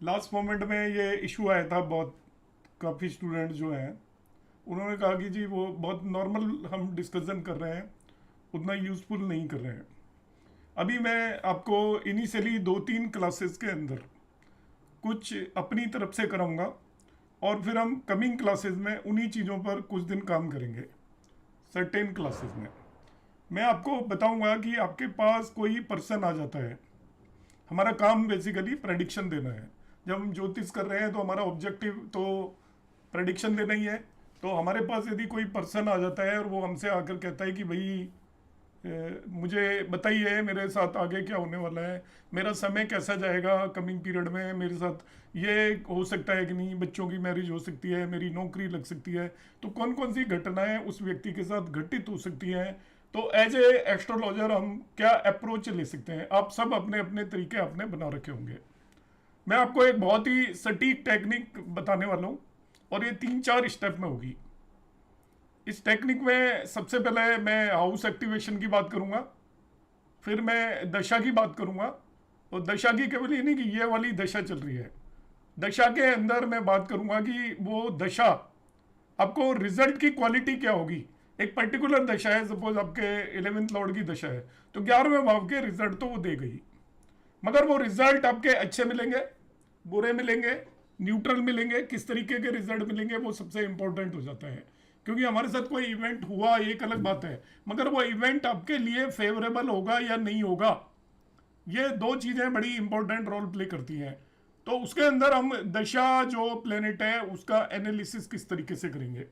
Last moment में ये issue आया था। बहुत काफ़ी स्टूडेंट जो हैं उन्होंने कहा कि जी वो बहुत नॉर्मल हम डिस्कशन कर रहे हैं, उतना यूज़फुल नहीं कर रहे हैं। अभी मैं आपको इनिशियली 2-3 क्लासेस के अंदर कुछ अपनी तरफ से कराऊंगा, और फिर हम कमिंग क्लासेस में उन्हीं चीज़ों पर कुछ दिन काम करेंगे। सर्टेन क्लासेस में मैं आपको बताऊंगा कि आपके पास कोई पर्सन आ जाता है। हमारा काम बेसिकली प्रेडिक्शन देना है। जब हम ज्योतिष कर रहे हैं तो हमारा ऑब्जेक्टिव तो प्रेडिक्शन देना ही है। तो हमारे पास यदि कोई पर्सन आ जाता है और वो हमसे आकर कहता है कि भाई मुझे बताइए मेरे साथ आगे क्या होने वाला है, मेरा समय कैसा जाएगा कमिंग पीरियड में, मेरे साथ ये हो सकता है कि नहीं, बच्चों की मैरिज हो सकती है, मेरी नौकरी लग सकती है, तो कौन कौन सी घटनाएं उस व्यक्ति के साथ घटित हो सकती हैं। तो एज ए एस्ट्रोलॉजर हम क्या अप्रोच ले सकते हैं, आप सब अपने अपने तरीके आपने बना रखे होंगे। मैं आपको एक बहुत ही सटीक टेक्निक बताने वाला हूँ, और ये 3-4 स्टेप में होगी। इस टेक्निक में सबसे पहले मैं हाउस एक्टिवेशन की बात करूंगा, फिर मैं दशा की बात करूंगा। और दशा की केवल ये नहीं कि ये वाली दशा चल रही है, दशा के अंदर मैं बात करूंगा कि वो दशा आपको रिजल्ट की क्वालिटी क्या होगी। एक पर्टिकुलर दशा है, सपोज आपके 11th लॉर्ड की दशा है, तो 11वें भाव के रिजल्ट तो वो दे गई, मगर वो रिजल्ट आपके अच्छे मिलेंगे, बुरे मिलेंगे, न्यूट्रल मिलेंगे, किस तरीके के रिजल्ट मिलेंगे वो सबसे इंपॉर्टेंट हो जाता है। क्योंकि हमारे साथ कोई इवेंट हुआ एक अलग बात है, मगर वो इवेंट आपके लिए फेवरेबल होगा या नहीं होगा, ये दो चीजें बड़ी इंपॉर्टेंट रोल प्ले करती हैं। तो उसके अंदर हम दशा जो प्लेनेट है उसका एनालिसिस किस तरीके से करेंगे।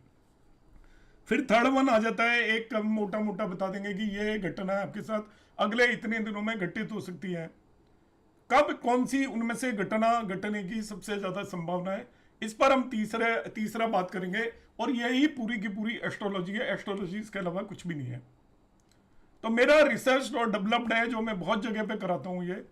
फिर थर्ड वन आ जाता है, एक मोटा मोटा बता देंगे कि ये घटना आपके साथ अगले इतने दिनों में घटित हो सकती है, कब कौन सी उनमें से घटना घटने की सबसे ज्यादा संभावना है। इस पर हम तीसरा बात करेंगे। और यही पूरी की पूरी एस्ट्रोलॉजी है, एस्ट्रोलॉजी इसके अलावा कुछ भी नहीं है। तो मेरा रिसर्च और डेवलप्ड है, जो मैं बहुत जगह पे कराता हूँ, ये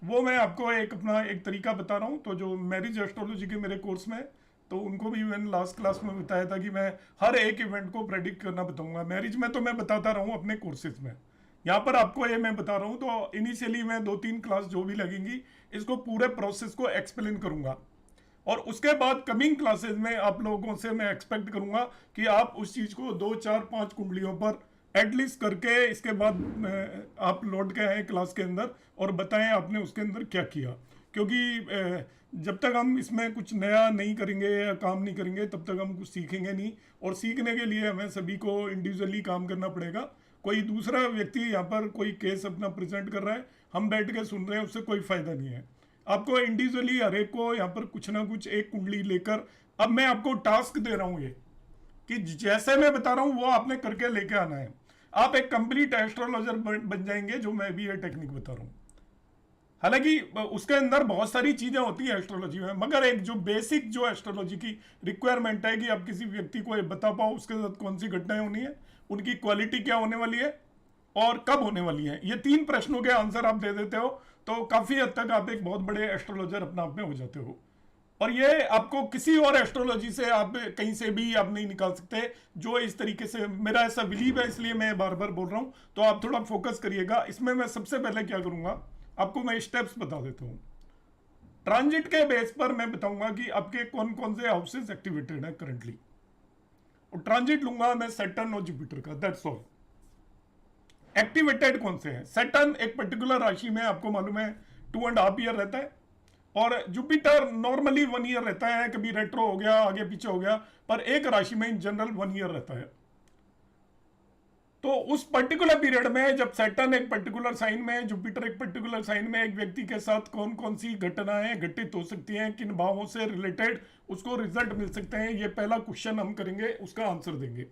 वो मैं आपको एक अपना एक तरीका बता रहा हूँ। तो जो मैरिज एस्ट्रोलॉजी के मेरे कोर्स में, तो उनको भी मैंने लास्ट क्लास में बताया था कि मैं हर एक इवेंट को प्रेडिक्ट करना बताऊंगा। मैरिज में तो मैं बताता रहा हूँ अपने कोर्सेज में, यहाँ पर आपको ये मैं बता रहा हूँ। तो इनिशियली मैं 2-3 क्लास जो भी लगेंगी, इसको पूरे प्रोसेस को एक्सप्लेन करूंगा, और उसके बाद कमिंग क्लासेस में आप लोगों से मैं एक्सपेक्ट करूंगा कि आप उस चीज को 2-4-5 कुंडलियों पर एटलीस्ट करके इसके बाद आप लौट के आए क्लास के अंदर और बताएं आपने उसके अंदर क्या किया। क्योंकि जब तक हम इसमें कुछ नया नहीं करेंगे या काम नहीं करेंगे तब तक हम कुछ सीखेंगे नहीं, और सीखने के लिए हमें सभी को इंडिविजुअली काम करना पड़ेगा। कोई दूसरा व्यक्ति यहाँ पर कोई केस अपना प्रेजेंट कर रहा है, हम बैठ के सुन रहे हैं, उससे कोई फायदा नहीं है। आपको इंडिविजुअली हर एक को यहाँ पर कुछ ना कुछ एक कुंडली लेकर, अब मैं आपको टास्क दे रहा हूँ ये कि जैसे मैं बता रहा हूँ वो आपने करके लेके आना है। आप एक कंप्लीट एस्ट्रोलॉजर बन जाएंगे, जो मैं भी ये टेक्निक बता रहा हूँ। हालांकि उसके अंदर बहुत सारी चीजें होती हैं एस्ट्रोलॉजी में, मगर एक जो बेसिक जो एस्ट्रोलॉजी की रिक्वायरमेंट है कि आप किसी व्यक्ति को ये बता पाओ उसके साथ कौन सी घटनाएं होनी है, उनकी क्वालिटी क्या होने वाली है और कब होने वाली है, ये 3 प्रश्नों के आंसर आप दे देते हो तो काफी हद तक आप एक बहुत बड़े एस्ट्रोलॉजर अपने आप में हो जाते हो। और ये आपको किसी और एस्ट्रोलॉजी से आप कहीं से भी आप नहीं निकाल सकते, जो इस तरीके से मेरा ऐसा बिलीव है, इसलिए मैं बार बार बोल रहा हूं। तो आप थोड़ा फोकस करिएगा इसमें। मैं सबसे पहले क्या करूंगा, आपको मैं स्टेप्स बता देता हूं। ट्रांजिट के बेस पर मैं बताऊंगा कि आपके कौन कौन से हाउसेस एक्टिवेटेड है करंटली, और ट्रांजिट लूंगा मैं सैटर्न और जुपिटर का, दैट्स ऑल। एक्टिवेटेड कौन से हैं, सैटर्न एक पर्टिकुलर राशि में आपको मालूम है 2.5 ईयर रहता है, और जुपिटर नॉर्मली 1 ईयर रहता है, कभी रेट्रो हो गया, आगे पीछे हो गया, पर एक राशि में इन जनरल 1 ईयर रहता है। तो उस पर्टिकुलर पीरियड में जब सैटर्न एक पर्टिकुलर साइन में, जुपिटर एक पर्टिकुलर साइन में, एक व्यक्ति के साथ कौन कौन सी घटनाएं घटित हो सकती हैं, किन भावों से रिलेटेड उसको रिजल्ट मिल सकते हैं, ये पहला क्वेश्चन हम करेंगे, उसका आंसर देंगे।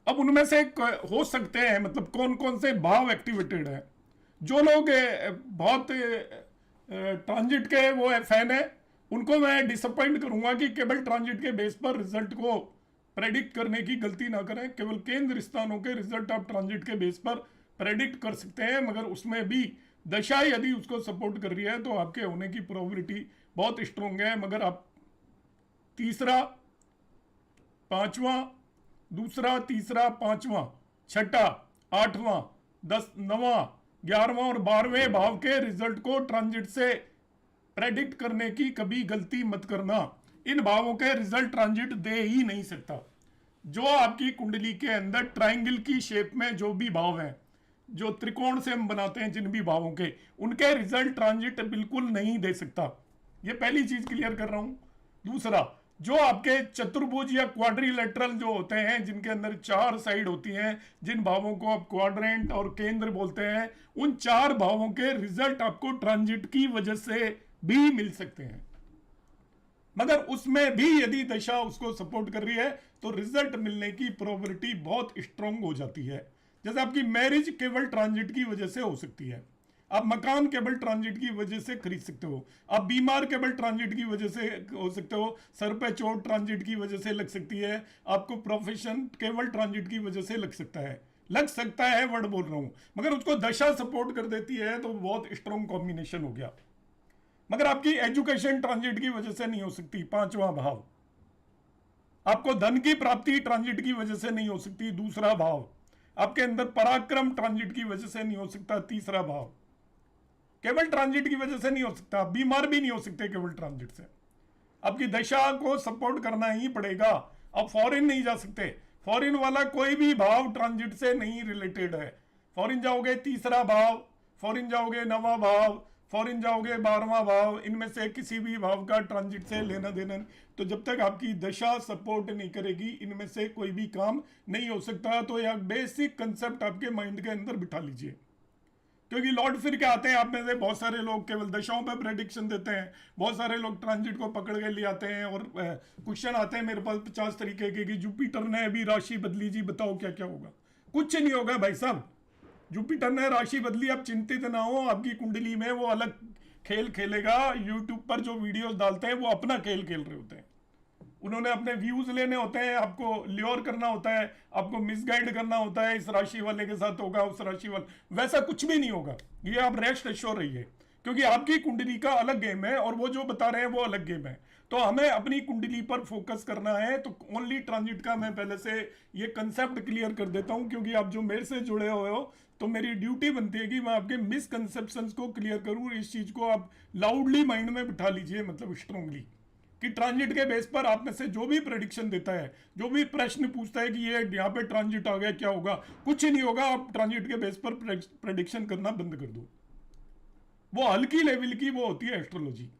अब उनमें से हो सकते हैं, मतलब कौन कौन से भाव एक्टिवेटेड है। जो लोग बहुत ट्रांजिट के वो फैन है, उनको मैं डिसअपॉइंट करूंगा कि केवल ट्रांजिट के बेस पर रिजल्ट को प्रेडिक्ट करने की गलती ना करें। केवल केंद्र स्थानों के रिजल्ट आप ट्रांजिट के बेस पर प्रेडिक्ट कर सकते हैं, मगर उसमें भी दशा यदि उसको सपोर्ट कर रही है तो आपके होने की प्रोबेबिलिटी बहुत स्ट्रोंग है। मगर आप तीसरा, पांचवा, दूसरा, तीसरा, पांचवा, छठा, आठवां, 10, 9वां, 11वां और 12वें भाव के रिजल्ट को ट्रांजिट से प्रेडिक्ट करने की कभी गलती मत करना। इन भावों के रिजल्ट ट्रांजिट दे ही नहीं सकता। जो आपकी कुंडली के अंदर ट्रायंगल की शेप में जो भी भाव हैं, जो त्रिकोण से हम बनाते हैं जिन भी भावों के, उनके रिजल्ट ट्रांजिट बिल्कुल नहीं दे सकता। ये पहली चीज क्लियर कर रहा हूं। दूसरा, जो आपके चतुर्भुज या क्वाड्रिलेटरल जो होते हैं, जिनके अंदर 4 साइड होती हैं, जिन भावों को आप क्वाड्रेंट और केंद्र बोलते हैं, उन 4 भावों के रिजल्ट आपको ट्रांजिट की वजह से भी मिल सकते हैं। मगर उसमें भी यदि दशा उसको सपोर्ट कर रही है तो रिजल्ट मिलने की प्रोबेबिलिटी बहुत स्ट्रांग हो जाती है। जैसे आपकी मैरिज केवल ट्रांजिट की वजह से हो सकती है, आप मकान केवल ट्रांजिट की वजह से खरीद सकते हो, आप बीमार केवल ट्रांजिट की वजह से हो सकते हो, सर पे चोट ट्रांजिट की वजह से लग सकती है, आपको प्रोफेशन केवल ट्रांजिट की वजह से लग सकता है वर्ड बोल रहा हूं, मगर उसको दशा सपोर्ट कर देती है तो बहुत स्ट्रांग कॉम्बिनेशन हो गया। मगर आपकी एजुकेशन ट्रांजिट की वजह से नहीं हो सकती, 5वां भाव। आपको धन की प्राप्ति ट्रांजिट की वजह से नहीं हो सकती, 2रा भाव। आपके अंदर पराक्रम ट्रांजिट की वजह से नहीं हो सकता, 3रा भाव। केवल ट्रांजिट की वजह से नहीं हो सकता, बीमार भी नहीं हो सकते केवल ट्रांजिट से। आपकी दशा को सपोर्ट करना ही पड़ेगा। आप फॉरेन नहीं जा सकते, फॉरेन वाला कोई भी भाव ट्रांजिट से नहीं रिलेटेड है। फॉरेन जाओगे 3रा भाव, फॉरेन जाओगे 9वां भाव, फॉरेन जाओगे 12वां भाव, इनमें से किसी भी भाव का ट्रांजिट से लेना देना नहीं। तो जब तक आपकी दशा सपोर्ट नहीं करेगी, इनमें से कोई भी काम नहीं हो सकता। तो यह बेसिक कंसेप्ट आपके माइंड के अंदर बिठा लीजिए, क्योंकि लौट फिर के आते हैं आप में से बहुत सारे लोग केवल दशाओं पे प्रेडिक्शन देते हैं, बहुत सारे लोग ट्रांजिट को पकड़ के ले आते हैं और क्वेश्चन आते हैं मेरे पास 50 तरीके के कि जुपिटर ने अभी राशि बदली जी, बताओ क्या क्या होगा। कुछ नहीं होगा भाई साहब, जुपिटर ने राशि बदली, आप चिंतित ना हो। आपकी कुंडली में वो अलग खेल खेलेगा। यूट्यूब पर जो वीडियोस डालते हैं वो अपना खेल खेल रहे होते हैं, उन्होंने अपने व्यूज लेने होते हैं, आपको ल्योर करना होता है, आपको मिसगाइड करना होता है, इस राशि वाले के साथ होगा, उस राशि वाले। वैसा कुछ भी नहीं होगा, ये आप रेस्ट एश्योर रहिए, क्योंकि आपकी कुंडली का अलग गेम है और वो जो बता रहे हैं वो अलग गेम है। तो हमें अपनी कुंडली पर फोकस करना है। तो ओनली ट्रांजिट का मैं पहले से ये कंसेप्ट क्लियर कर देता हूं, क्योंकि आप जो मेरे से जुड़े हुए हो तो मेरी ड्यूटी बनती है कि मैं आपके मिसकंसेप्शंस को क्लियर करूं। इस चीज को आप लाउडली माइंड में बिठा लीजिए, मतलब स्ट्रांगली, कि ट्रांजिट के बेस पर आप में से जो भी प्रेडिक्शन देता है, जो भी प्रश्न पूछता है कि ये यहाँ पे ट्रांजिट आ गया क्या होगा, कुछ नहीं होगा। आप ट्रांजिट के बेस पर प्रेडिक्शन करना बंद कर दो। वो हल्की लेवल की वो होती है एस्ट्रोलॉजी।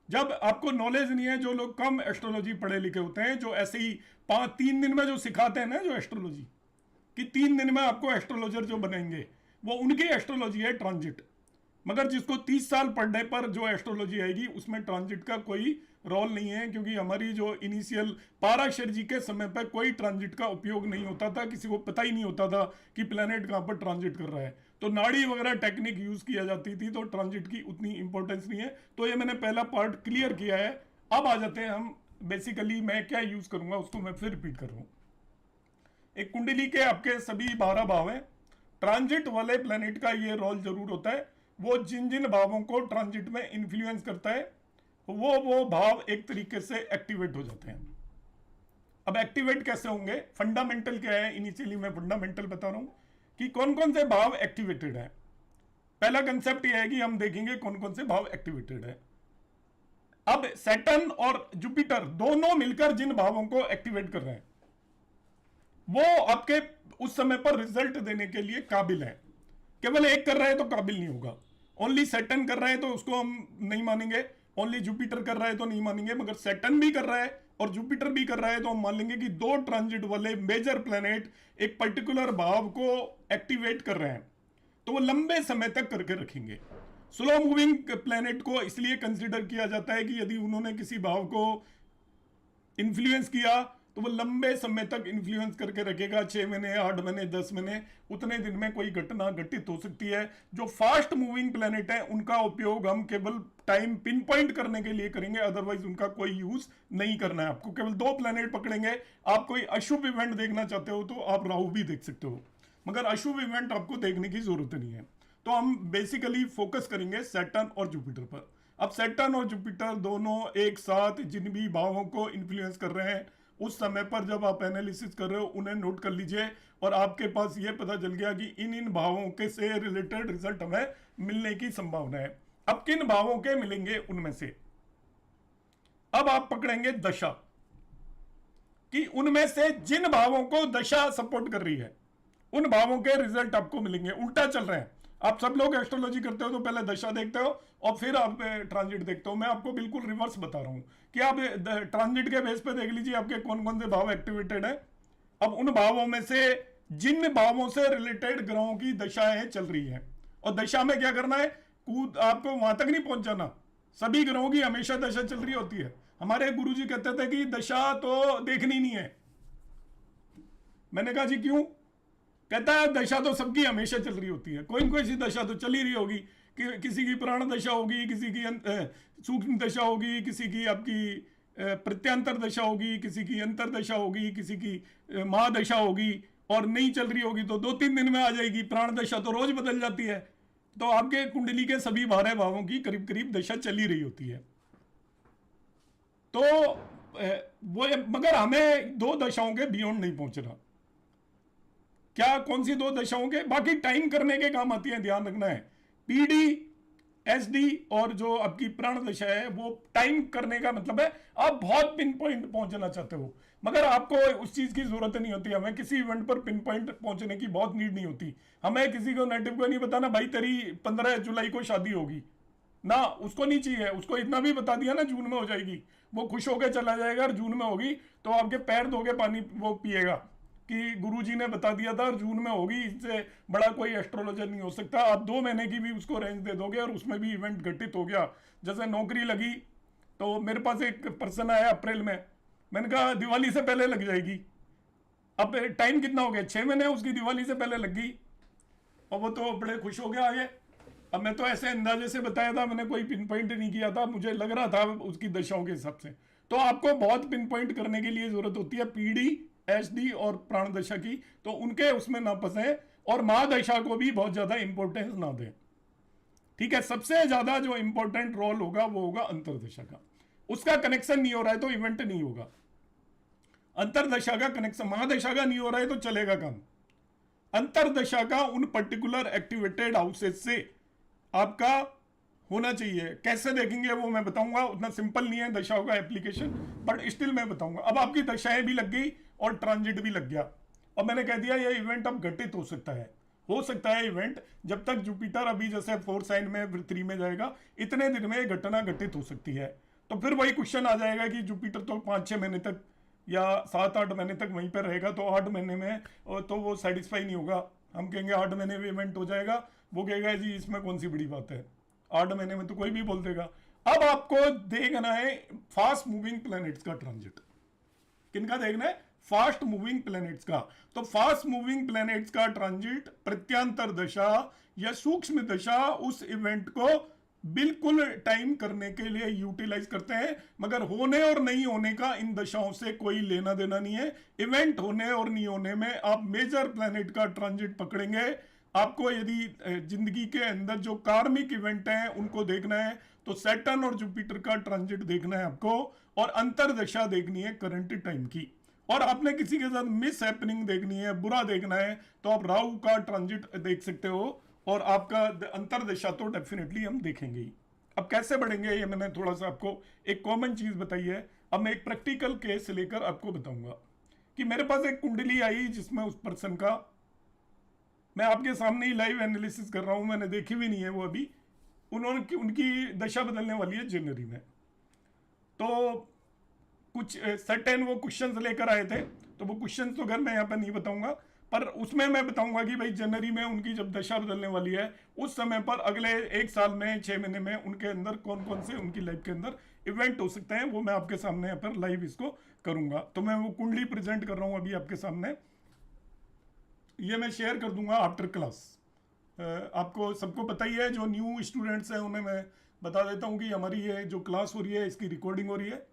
जब आपको नॉलेज नहीं है, जो लोग कम एस्ट्रोलॉजी पढ़े लिखे होते हैं, जो ऐसे ही 3 दिन में जो सिखाते हैं ना, जो एस्ट्रोलॉजी कि 3 दिन में आपको एस्ट्रोलॉजर जो बनेंगे, वो उनकी एस्ट्रोलॉजी है ट्रांजिट। मगर जिसको 30 साल पढ़ने पर जो एस्ट्रोलॉजी आएगी, उसमें ट्रांजिट का कोई रोल नहीं है, क्योंकि हमारी जो इनिशियल पाराशर जी के समय पर कोई ट्रांजिट का उपयोग नहीं होता था, किसी को पता ही नहीं होता था कि प्लेनेट कहाँ पर ट्रांजिट कर रहा है। तो नाड़ी वगैरह टेक्निक यूज किया जाती थी, तो ट्रांजिट की उतनी इंपॉर्टेंस नहीं है। तो ये मैंने पहला पार्ट क्लियर किया है। अब आ जाते हैं हम बेसिकली मैं क्या यूज करूंगा, उसको मैं फिर रिपीट कर रहा हूँ। एक कुंडली के आपके सभी 12 भाव हैं, ट्रांजिट वाले प्लेनेट का ये रोल जरूर होता है। वो जिन जिन भावों को ट्रांजिट में इन्फ्लुएंस करता है, वो भाव एक तरीके से एक्टिवेट हो जाते हैं। अब एक्टिवेट कैसे होंगे, फंडामेंटल क्या है, इनिशियली मैं फंडामेंटल बता रहा हूं कि कौन कौन से भाव एक्टिवेटेड है। पहला कंसेप्ट यह है कि हम देखेंगे कौन कौन से भाव एक्टिवेटेड है। अब सैटर्न और जुपिटर दोनों मिलकर जिन भावों को एक्टिवेट कर रहे हैं, वो आपके उस समय पर रिजल्ट देने के लिए काबिल है। केवल एक कर रहे हैं तो काबिल नहीं होगा। ओनली सैटर्न कर रहे हैं तो उसको हम नहीं मानेंगे, ओनली जुपिटर कर रहा है तो नहीं मानेंगे। मगर सैटर्न भी कर रहा है और जुपिटर भी कर रहा है तो हम मान लेंगे कि 2 ट्रांजिट वाले मेजर प्लैनेट एक पर्टिकुलर भाव को एक्टिवेट कर रहे हैं, तो वो लंबे समय तक करके रखेंगे। स्लो मूविंग प्लैनेट को इसलिए कंसिडर किया जाता है कि यदि उन्होंने किसी भाव को इन्फ्लुएंस किया तो वो लंबे समय तक इन्फ्लुएंस करके रखेगा। 6 महीने, 8 महीने, 10 महीने, उतने दिन में कोई घटना घटित हो सकती है। जो फास्ट मूविंग प्लेनेट है उनका उपयोग हम केवल टाइम पिन पॉइंट करने के लिए करेंगे, अदरवाइज उनका कोई यूज नहीं करना है आपको। केवल 2 प्लेनेट पकड़ेंगे। आप कोई अशुभ इवेंट देखना चाहते हो तो आप राहु भी देख सकते हो, मगर अशुभ इवेंट आपको देखने की जरूरत नहीं है। तो हम बेसिकली फोकस करेंगे सैटर्न और जुपिटर पर। अब सैटर्न और जुपिटर दोनों एक साथ जिन भी भावों को इन्फ्लुएंस कर रहे हैं, उस समय पर जब आप एनालिसिस कर रहे हो उन्हें नोट कर लीजिए और आपके पास ये पता चल गया कि इन भावों के से रिलेटेड रिजल्ट हमें मिलने की संभावना है। अब किन भावों के मिलेंगे उनमें से? अब आप पकड़ेंगे दशा कि उनमें से जिन भावों को दशा सपोर्ट कर रही है उन भावों के रिजल्ट आपको मिलेंगे। उल्टा चल रहे हैं। आप सब लोग एस्ट्रोलॉजी करते हो तो पहले दशा देखते हो और फिर आप ट्रांजिट देखते हो। मैं आपको बिल्कुल रिवर्स बता रहा हूं कि आप ट्रांजिट के बेस पे देख लीजिए आपके कौन कौन से भाव एक्टिवेटेड है। अब उन भावों में से जिन भावों से रिलेटेड ग्रहों की दशाएं चल रही है, और दशा में क्या करना है, कूद आपको वहां तक नहीं पहुंच जाना। सभी ग्रहों की हमेशा दशा चल रही होती है। हमारे गुरुजी कहते थे कि दशा तो देखनी नहीं है। मैंने कहा जी क्यों? कहता है दशा तो सबकी हमेशा चल रही होती है, कोई न कोई सी दशा तो चल ही रही होगी कि किसी की प्राण दशा होगी, किसी की सूक्ष्म दशा होगी, किसी की आपकी प्रत्यांतर दशा होगी, किसी की अंतर दशा होगी, किसी की महादशा होगी, और नहीं चल रही होगी तो 2-3 दिन में आ जाएगी। प्राण दशा तो रोज बदल जाती है। तो आपके कुंडली के सभी 12 भावों की करीब करीब दशा चल ही रही होती है। तो वो, मगर हमें 2 दशाओं के बियॉन्ड नहीं पहुंचना। क्या कौन सी 2 दशाओं के? बाकी टाइम करने के काम आती है, ध्यान रखना है। पीडी, एसडी और जो आपकी प्राण दशा है वो टाइम करने का मतलब है आप बहुत पिन पॉइंट पहुंचना चाहते हो, मगर आपको उस चीज की जरूरत नहीं होती। हमें किसी इवेंट पर पिन पॉइंट पहुंचने की बहुत नीड नहीं होती। हमें किसी को नेटिव को नहीं बताना भाई तेरी 15 जुलाई को शादी होगी ना, उसको नहीं चाहिए। उसको इतना भी बता दिया ना जून में हो जाएगी, वो खुश होकर चला जाएगा। और जून में होगी तो आपके पैर धोके पानी वो पिएगा कि गुरुजी ने बता दिया था और जून में होगी, इससे बड़ा कोई एस्ट्रोलॉजर नहीं हो सकता। आप 2 महीने की भी उसको रेंज दे दोगे और उसमें भी इवेंट घटित हो गया। जैसे नौकरी लगी तो मेरे पास एक पर्सन आया अप्रैल में, मैंने कहा दिवाली से पहले लग जाएगी। अब टाइम कितना हो गया, 6 महीने उसकी दिवाली से पहले लग गई और वो तो बड़े खुश हो गया आगे। अब मैं तो ऐसे अंदाजे से बताया था, मैंने कोई पिन पॉइंट नहीं किया था, मुझे लग रहा था उसकी दशाओं के हिसाब से। तो आपको बहुत पिन पॉइंट करने के लिए जरूरत होती है पीडी, एसडी और प्राण दशा की, तो उनके उसमें ना फंसे और महादशा को भी बहुत ज्यादा इंपॉर्टेंस ना दें। ठीक है, सबसे ज्यादा जो इंपॉर्टेंट रोल होगा वो होगा अंतरदशा का। उसका कनेक्शन नहीं हो रहा है तो इवेंट नहीं होगा। अंतरदशा का कनेक्शन, महादशा का नहीं हो रहा है तो चलेगा काम। अंतरदशा का उन पर्टिकुलर एक्टिवेटेड हाउसेस से आपका होना चाहिए। कैसे देखेंगे वो मैं बताऊंगा, उतना सिंपल नहीं है दशाओं का एप्लीकेशन, बट स्टिल मैं बताऊंगा। अब आपकी दशाएं भी लग गई और ट्रांजिट भी लग गया और मैंने कह दिया ये इवेंट अब घटित हो सकता है इवेंट जब तक जुपिटर अभी जैसे 4 साइन में फिर 3 में जाएगा, इतने दिन में घटना घटित हो सकती है। तो फिर वही क्वेश्चन आ जाएगा कि जुपिटर तो 5-6 महीने तक या 7-8 महीने तक वहीं पर रहेगा, तो 8 महीने में तो वो सेटिस्फाई नहीं होगा। हम कहेंगे 8 महीने में इवेंट हो जाएगा, वो कहेगा जी इसमें कौन सी बड़ी बात है, 8 महीने में तो कोई भी बोल देगा। अब आपको देखना है फास्ट मूविंग प्लैनेट्स का ट्रांजिट। किनका देखना है? फास्ट मूविंग प्लैनेट्स का। तो फास्ट मूविंग प्लैनेट्स का ट्रांजिट, प्रत्यांतर दशा या सूक्ष्म दशा उस इवेंट को बिल्कुल टाइम करने के लिए यूटिलाइज करते हैं, मगर होने और नहीं होने का इन दशाओं से कोई लेना देना नहीं है। इवेंट होने और नहीं होने में आप मेजर प्लैनेट का ट्रांजिट पकड़ेंगे। आपको यदि जिंदगी के अंदर जो कार्मिक इवेंट हैं उनको देखना है तो सैटर्न और जुपिटर का ट्रांजिट देखना है आपको, और अंतरदशा देखनी है करंट टाइम की। और आपने किसी के साथ मिस हैपनिंग देखनी है, बुरा देखना है, तो आप राहु का ट्रांजिट देख सकते हो, और आपका अंतरदशा तो डेफिनेटली हम देखेंगे ही। अब कैसे बढ़ेंगे ये मैंने थोड़ा सा आपको एक कॉमन चीज बताई है। अब मैं एक प्रैक्टिकल केस लेकर आपको बताऊंगा कि मेरे पास एक कुंडली आई जिसमें उस पर्सन का, मैं आपके सामने ही लाइव एनालिसिस कर रहा हूं, मैंने देखी भी नहीं है वो अभी। उनकी दशा बदलने वाली है जनवरी में। तो कुछ सर्टेन वो क्वेश्चंस लेकर आए थे, तो वो क्वेश्चंस तो घर मैं यहाँ पर नहीं बताऊंगा, पर उसमें मैं बताऊंगा कि भाई जनवरी में उनकी जब दशा बदलने वाली है उस समय पर अगले 1 साल में 6 महीने में उनके अंदर कौन कौन से उनकी लाइफ के अंदर इवेंट हो सकते हैं, वो मैं आपके सामने यहाँ पर लाइव इसको करूंगा। तो मैं वो कुंडली प्रेजेंट कर रहा हूँ अभी आपके सामने, ये मैं शेयर कर दूंगा आफ्टर क्लास। आपको सबको पता ही है, जो न्यू स्टूडेंट्स हैं उन्हें मैं बता देता हूँ कि हमारी ये जो क्लास हो रही है इसकी रिकॉर्डिंग हो रही है।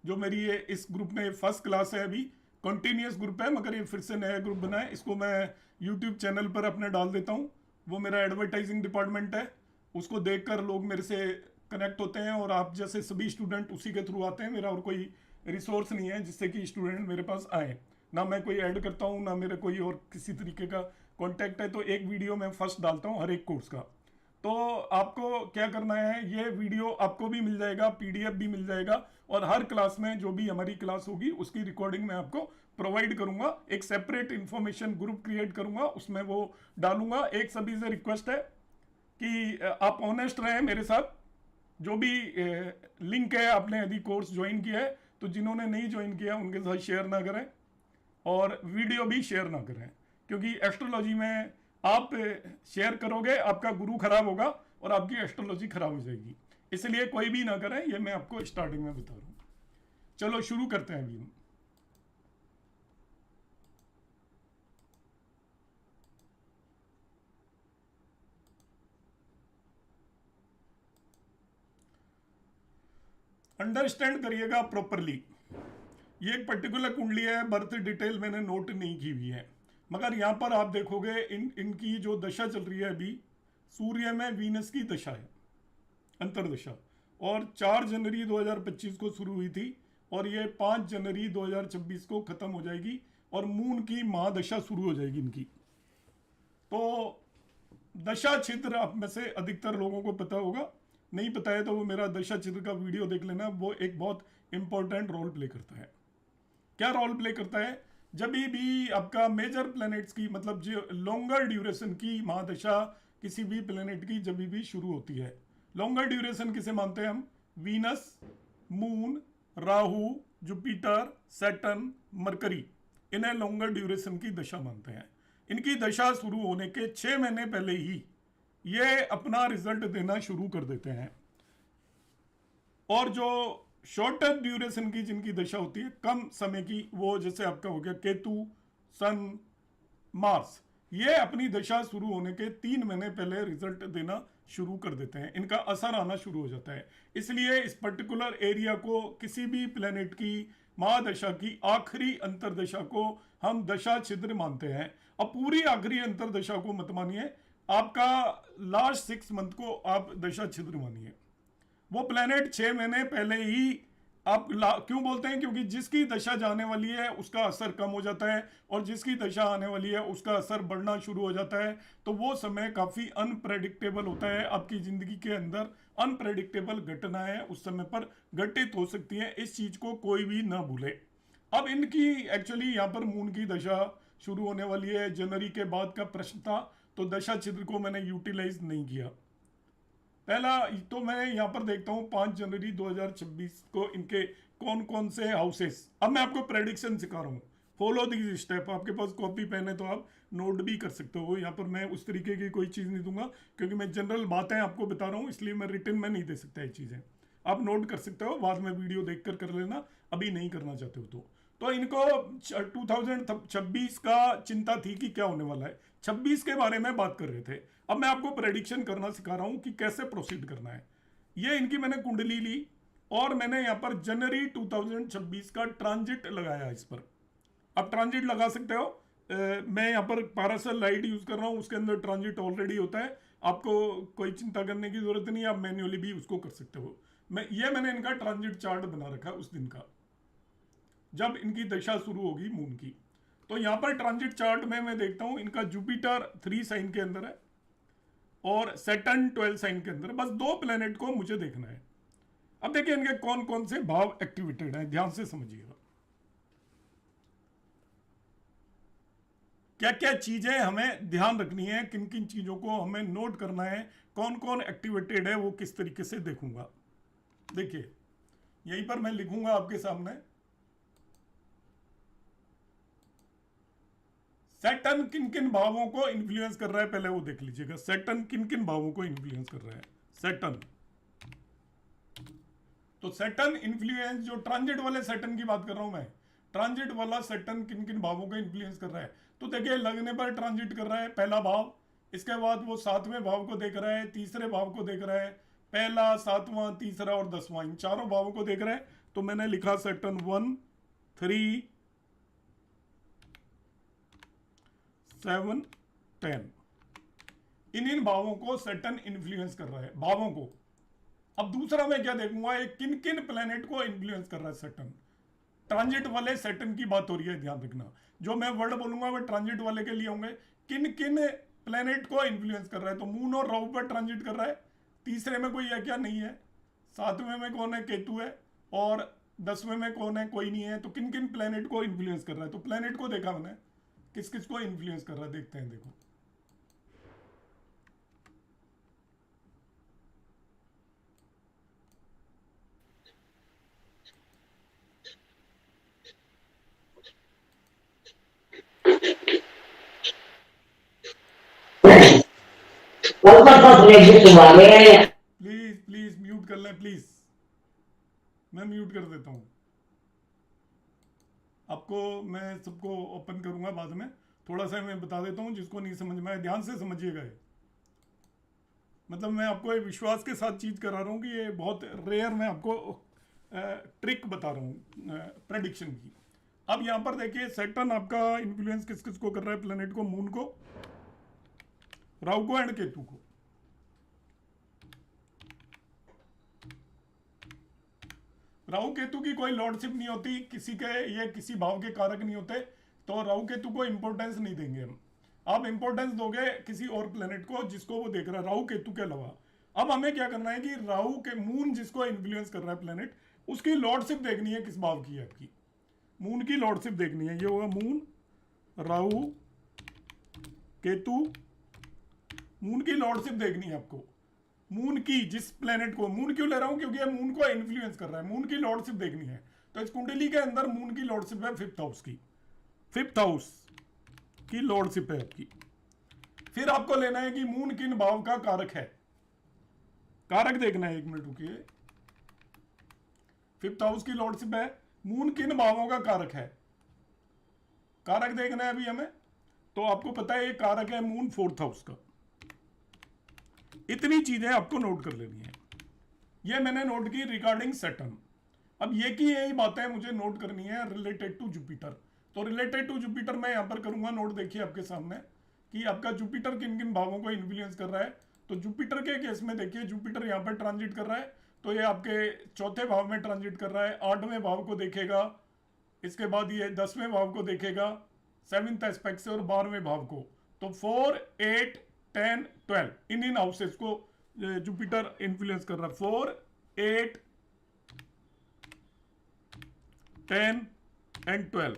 जो मेरी ये इस ग्रुप में फर्स्ट क्लास है, अभी कंटिन्यूस ग्रुप है मगर ये फिर से नया ग्रुप बना है, इसको मैं यूट्यूब चैनल पर अपने डाल देता हूँ। वो मेरा एडवर्टाइजिंग डिपार्टमेंट है, उसको देखकर लोग मेरे से कनेक्ट होते हैं और आप जैसे सभी स्टूडेंट उसी के थ्रू आते हैं। मेरा और कोई रिसोर्स नहीं है जिससे कि स्टूडेंट मेरे पास आए, ना मैं कोई ऐड करता हूँ ना मेरा कोई और किसी तरीके का कॉन्टैक्ट है। तो एक वीडियो मैं फर्स्ट डालता हूँ हर एक कोर्स का, तो आपको क्या करना है, ये वीडियो आपको भी मिल जाएगा, पीडीएफ भी मिल जाएगा, और हर क्लास में जो भी हमारी क्लास होगी उसकी रिकॉर्डिंग मैं आपको प्रोवाइड करूंगा। एक सेपरेट इंफॉर्मेशन ग्रुप क्रिएट करूंगा, उसमें वो डालूंगा। एक सभी से रिक्वेस्ट है कि आप ऑनेस्ट रहें मेरे साथ। जो भी लिंक है, आपने यदि कोर्स ज्वाइन किया है तो जिन्होंने नहीं ज्वाइन किया उनके साथ शेयर ना करें, और वीडियो भी शेयर ना करें, क्योंकि एस्ट्रोलॉजी में आप शेयर करोगे आपका गुरु खराब होगा और आपकी एस्ट्रोलॉजी खराब हो जाएगी। इसलिए कोई भी ना करें, ये मैं आपको स्टार्टिंग में बता रहा हूं। चलो शुरू करते हैं अभी हम। अंडरस्टैंड करिएगा प्रॉपरली। ये एक पर्टिकुलर कुंडली है, बर्थ डिटेल मैंने नोट नहीं की हुई है, मगर यहां पर आप देखोगे इनकी जो दशा चल रही है अभी, सूर्य में वीनस की दशा है, अंतरदशा, और 4 जनवरी 2025 को शुरू हुई थी और ये 5 जनवरी 2026 को खत्म हो जाएगी, और मून की महादशा शुरू हो जाएगी इनकी। तो दशा छिद्र आप में से अधिकतर लोगों को पता होगा, नहीं पता है तो वो मेरा दशा छिद्र का वीडियो देख लेना, वो एक बहुत इंपॉर्टेंट रोल प्ले करता है। क्या रोल प्ले करता है? जब भी आपका मेजर प्लैनेट्स की, मतलब जो लॉन्गर ड्यूरेशन की महादशा किसी भी प्लैनेट की जब भी शुरू होती है, लॉन्गर ड्यूरेशन किसे मानते हैं हम? Venus, moon, Rahu, Jupiter, Saturn, mercury, इन्हें लॉन्गर ड्यूरेशन की दशा मानते हैं। इनकी दशा शुरू होने के 6 महीने पहले ही ये अपना रिजल्ट देना शुरू कर देते हैं। और जो शॉर्टर ड्यूरेशन की जिनकी दशा होती है, कम समय की, वो जैसे आपका हो गया केतु, सन, मार्स, ये अपनी दशा शुरू होने के 3 महीने पहले रिजल्ट देना शुरू कर देते हैं, इनका असर आना शुरू हो जाता है। इसलिए इस पर्टिकुलर एरिया को, किसी भी प्लेनेट की महादशा की आखिरी अंतरदशा को हम दशा छिद्र मानते हैं। अब पूरी आखिरी अंतरदशा को मत मानिए, आपका लास्ट 6 मंथ को आप दशा छिद्र मानिए। वो प्लेनेट 6 महीने पहले ही आप क्यों बोलते हैं? क्योंकि जिसकी दशा जाने वाली है उसका असर कम हो जाता है, और जिसकी दशा आने वाली है उसका असर बढ़ना शुरू हो जाता है। तो वो समय काफ़ी अनप्रेडिक्टेबल होता है, आपकी ज़िंदगी के अंदर अनप्रेडिक्टेबल घटनाएं उस समय पर घटित हो सकती हैं। इस चीज़ को कोई भी ना भूले। अब इनकी एक्चुअली यहाँ पर मून की दशा शुरू होने वाली है, जनवरी के बाद का प्रश्न था, तो दशा छिद्र को मैंने यूटिलाइज नहीं किया। पहला तो मैं यहाँ पर देखता हूँ 5 जनवरी 2026 को इनके कौन कौन से हाउसेस। अब मैं आपको प्रेडिक्शन सिखा रहा हूँ, फॉलो दिस स्टेप। आपके पास कॉपी पेन है तो आप नोट भी कर सकते हो। यहाँ पर मैं उस तरीके की कोई चीज़ नहीं दूंगा, क्योंकि मैं जनरल बातें आपको बता रहा हूँ, इसलिए मैं रिटर्न में नहीं दे सकता ये चीज़ें। आप नोट कर सकते हो, बाद में वीडियो देख कर लेना, अभी नहीं करना चाहते हो तो इनको 2026 का चिंता थी कि क्या होने वाला है, 26 के बारे में बात कर रहे थे। अब मैं आपको प्रेडिक्शन करना सिखा रहा हूं कि कैसे प्रोसीड करना है। ये इनकी मैंने कुंडली ली और मैंने यहां पर जनवरी 2026 का ट्रांजिट लगाया इस पर। आप ट्रांजिट लगा सकते हो। मैं यहाँ पर पारासेल लाइट यूज कर रहा हूँ, उसके अंदर ट्रांजिट ऑलरेडी होता है, आपको कोई चिंता करने की जरूरत नहीं, आप मैन्युअली भी उसको कर सकते हो। मैंने इनका ट्रांजिट चार्ट बना रखा है उस दिन का, जब इनकी दशा शुरू होगी मून की। तो यहां पर ट्रांजिट चार्ट में मैं देखता हूं इनका जुपिटर 3 साइन के अंदर है और सैटर्न 12 साइन के अंदर है। बस 2 प्लेनेट को मुझे देखना है। अब देखिए इनके कौन कौन से भाव एक्टिवेटेड हैं, ध्यान से समझिएगा। क्या क्या चीजें हमें ध्यान रखनी है, किन किन चीजों को हमें नोट करना है, कौन कौन एक्टिवेटेड है, वो किस तरीके से देखूंगा। देखिए यहीं पर मैं लिखूंगा आपके सामने, सैटर्न किन किन भावों को इन्फ्लुएंस कर रहा है, पहले वो देख लीजिएगा। सैटर्न किन किन भावों को इन्फ्लुएंस कर रहा है? सैटर्न, तो सैटर्न इन्फ्लुएंस, जो ट्रांजिट वाले सैटर्न की बात कर रहा हूं मैं, ट्रांजिट वाला सैटर्न किन किन भावों को इन्फ्लुएंस कर रहा है? तो देखिए लगने पर ट्रांजिट कर रहा है पहला भाव, इसके बाद वो 7वें भाव को देख रहा है, तीसरे भाव को देख रहा है, पहला, 7वां, तीसरा और 10वां, इन चारों भावों को देख रहा है। तो मैंने लिखा सैटर्न 1, 3, 7, 10, इन भावों को सैटर्न इन्फ्लुएंस कर रहा है, भावों को। अब दूसरा मैं क्या देखूंगा, ये किन किन प्लेनेट को इन्फ्लुएंस कर रहा है सैटर्न। ट्रांजिट वाले सैटर्न की बात हो रही है, ध्यान रखना। जो मैं वर्ड बोलूंगा वो ट्रांजिट वाले के लिए होंगे। किन किन प्लेनेट को इन्फ्लुएंस कर रहा है, तो मून और राहु पर ट्रांजिट कर रहा है। तीसरे में कोई है क्या? नहीं है। सातवें में कौन है? केतु है। और 10वें में कौन है? कोई नहीं है। तो किन किन प्लेनेट को इन्फ्लुएंस कर रहा है? तो प्लेनेट को देखा मैंने, किस किस को इन्फ्लुएंस कर रहा है, देखते हैं। देखो, प्लीज प्लीज म्यूट कर लें प्लीज, मैं म्यूट कर देता हूं आपको। मैं सबको ओपन करूंगा बाद में। थोड़ा सा मैं बता देता हूं, जिसको नहीं समझ में आए ध्यान से समझिएगा। ये मतलब मैं आपको एक विश्वास के साथ चीज करा रहा हूं कि ये बहुत रेयर, मैं आपको ट्रिक बता रहा हूं प्रेडिक्शन की। अब यहां पर देखिए, सैटर्न आपका इन्फ्लुएंस किस किस को कर रहा है? प्लेनेट को, मून को, राहु को एंड केतु को। राहु केतु की कोई लॉर्डशिप नहीं होती किसी के, ये किसी भाव के कारक नहीं होते, तो राहु केतु को इंपॉर्टेंस नहीं देंगे हम। आप इंपॉर्टेंस दोगे किसी और प्लेनेट को जिसको वो देख रहा है, राहु केतु के अलावा। अब हमें क्या करना है कि राहु के, मून जिसको इन्फ्लुएंस कर रहा है प्लेनेट, उसकी लॉर्डशिप देखनी है, किस भाव की है आपकी। मून की लॉर्डशिप देखनी है। ये होगा मून, राहु, केतु, मून की लॉर्डशिप देखनी है आपको। मून की, जिस प्लेनेट को, मून क्यों ले रहा हूं? क्योंकि ये मून को इन्फ्लुएंस कर रहा है। मून की लॉर्डशिप देखनी है, तो इस कुंडली के अंदर मून की लॉर्डशिप है 5th हाउस की। 5th हाउस की लॉर्डशिप है आपकी। फिर आपको लेना है कि मून किन भाव का कारक है। कारक देखना है, 1 मिनट रुकिए। 5th हाउस की लॉर्डशिप है, मून किन भावों का कारक है, कारक देखना है अभी हमें। तो आपको पता है ये कारक है मून 4th हाउस का। इतनी चीजें आपको नोट कर लेनी है। ये मैंने नोट की रिगार्डिंग सैटर्न। अब ये की यही बातें मुझे नोट करनी है रिलेटेड टू जुपिटर। तो रिलेटेड टू जुपिटर मैं यहां पर करूंगा नोट। देखिए आपके सामने कि आपका जुपिटर किन किन भावों को इन्फ्लुएंस कर रहा है। तो जुपिटर के केस में देखिए, जुपिटर यहां पर ट्रांजिट कर रहा है, तो ये आपके 4थे भाव में ट्रांजिट कर रहा है। 8वें भाव को देखेगा, इसके बाद ये 10वें भाव को देखेगा 7th एस्पेक्ट से, और 12वें भाव को। तो 4, 8, 10, 12 इन हाउसेस को जुपिटर इन्फ्लुएंस कर रहा है। 4, 8, 10 एंड 12,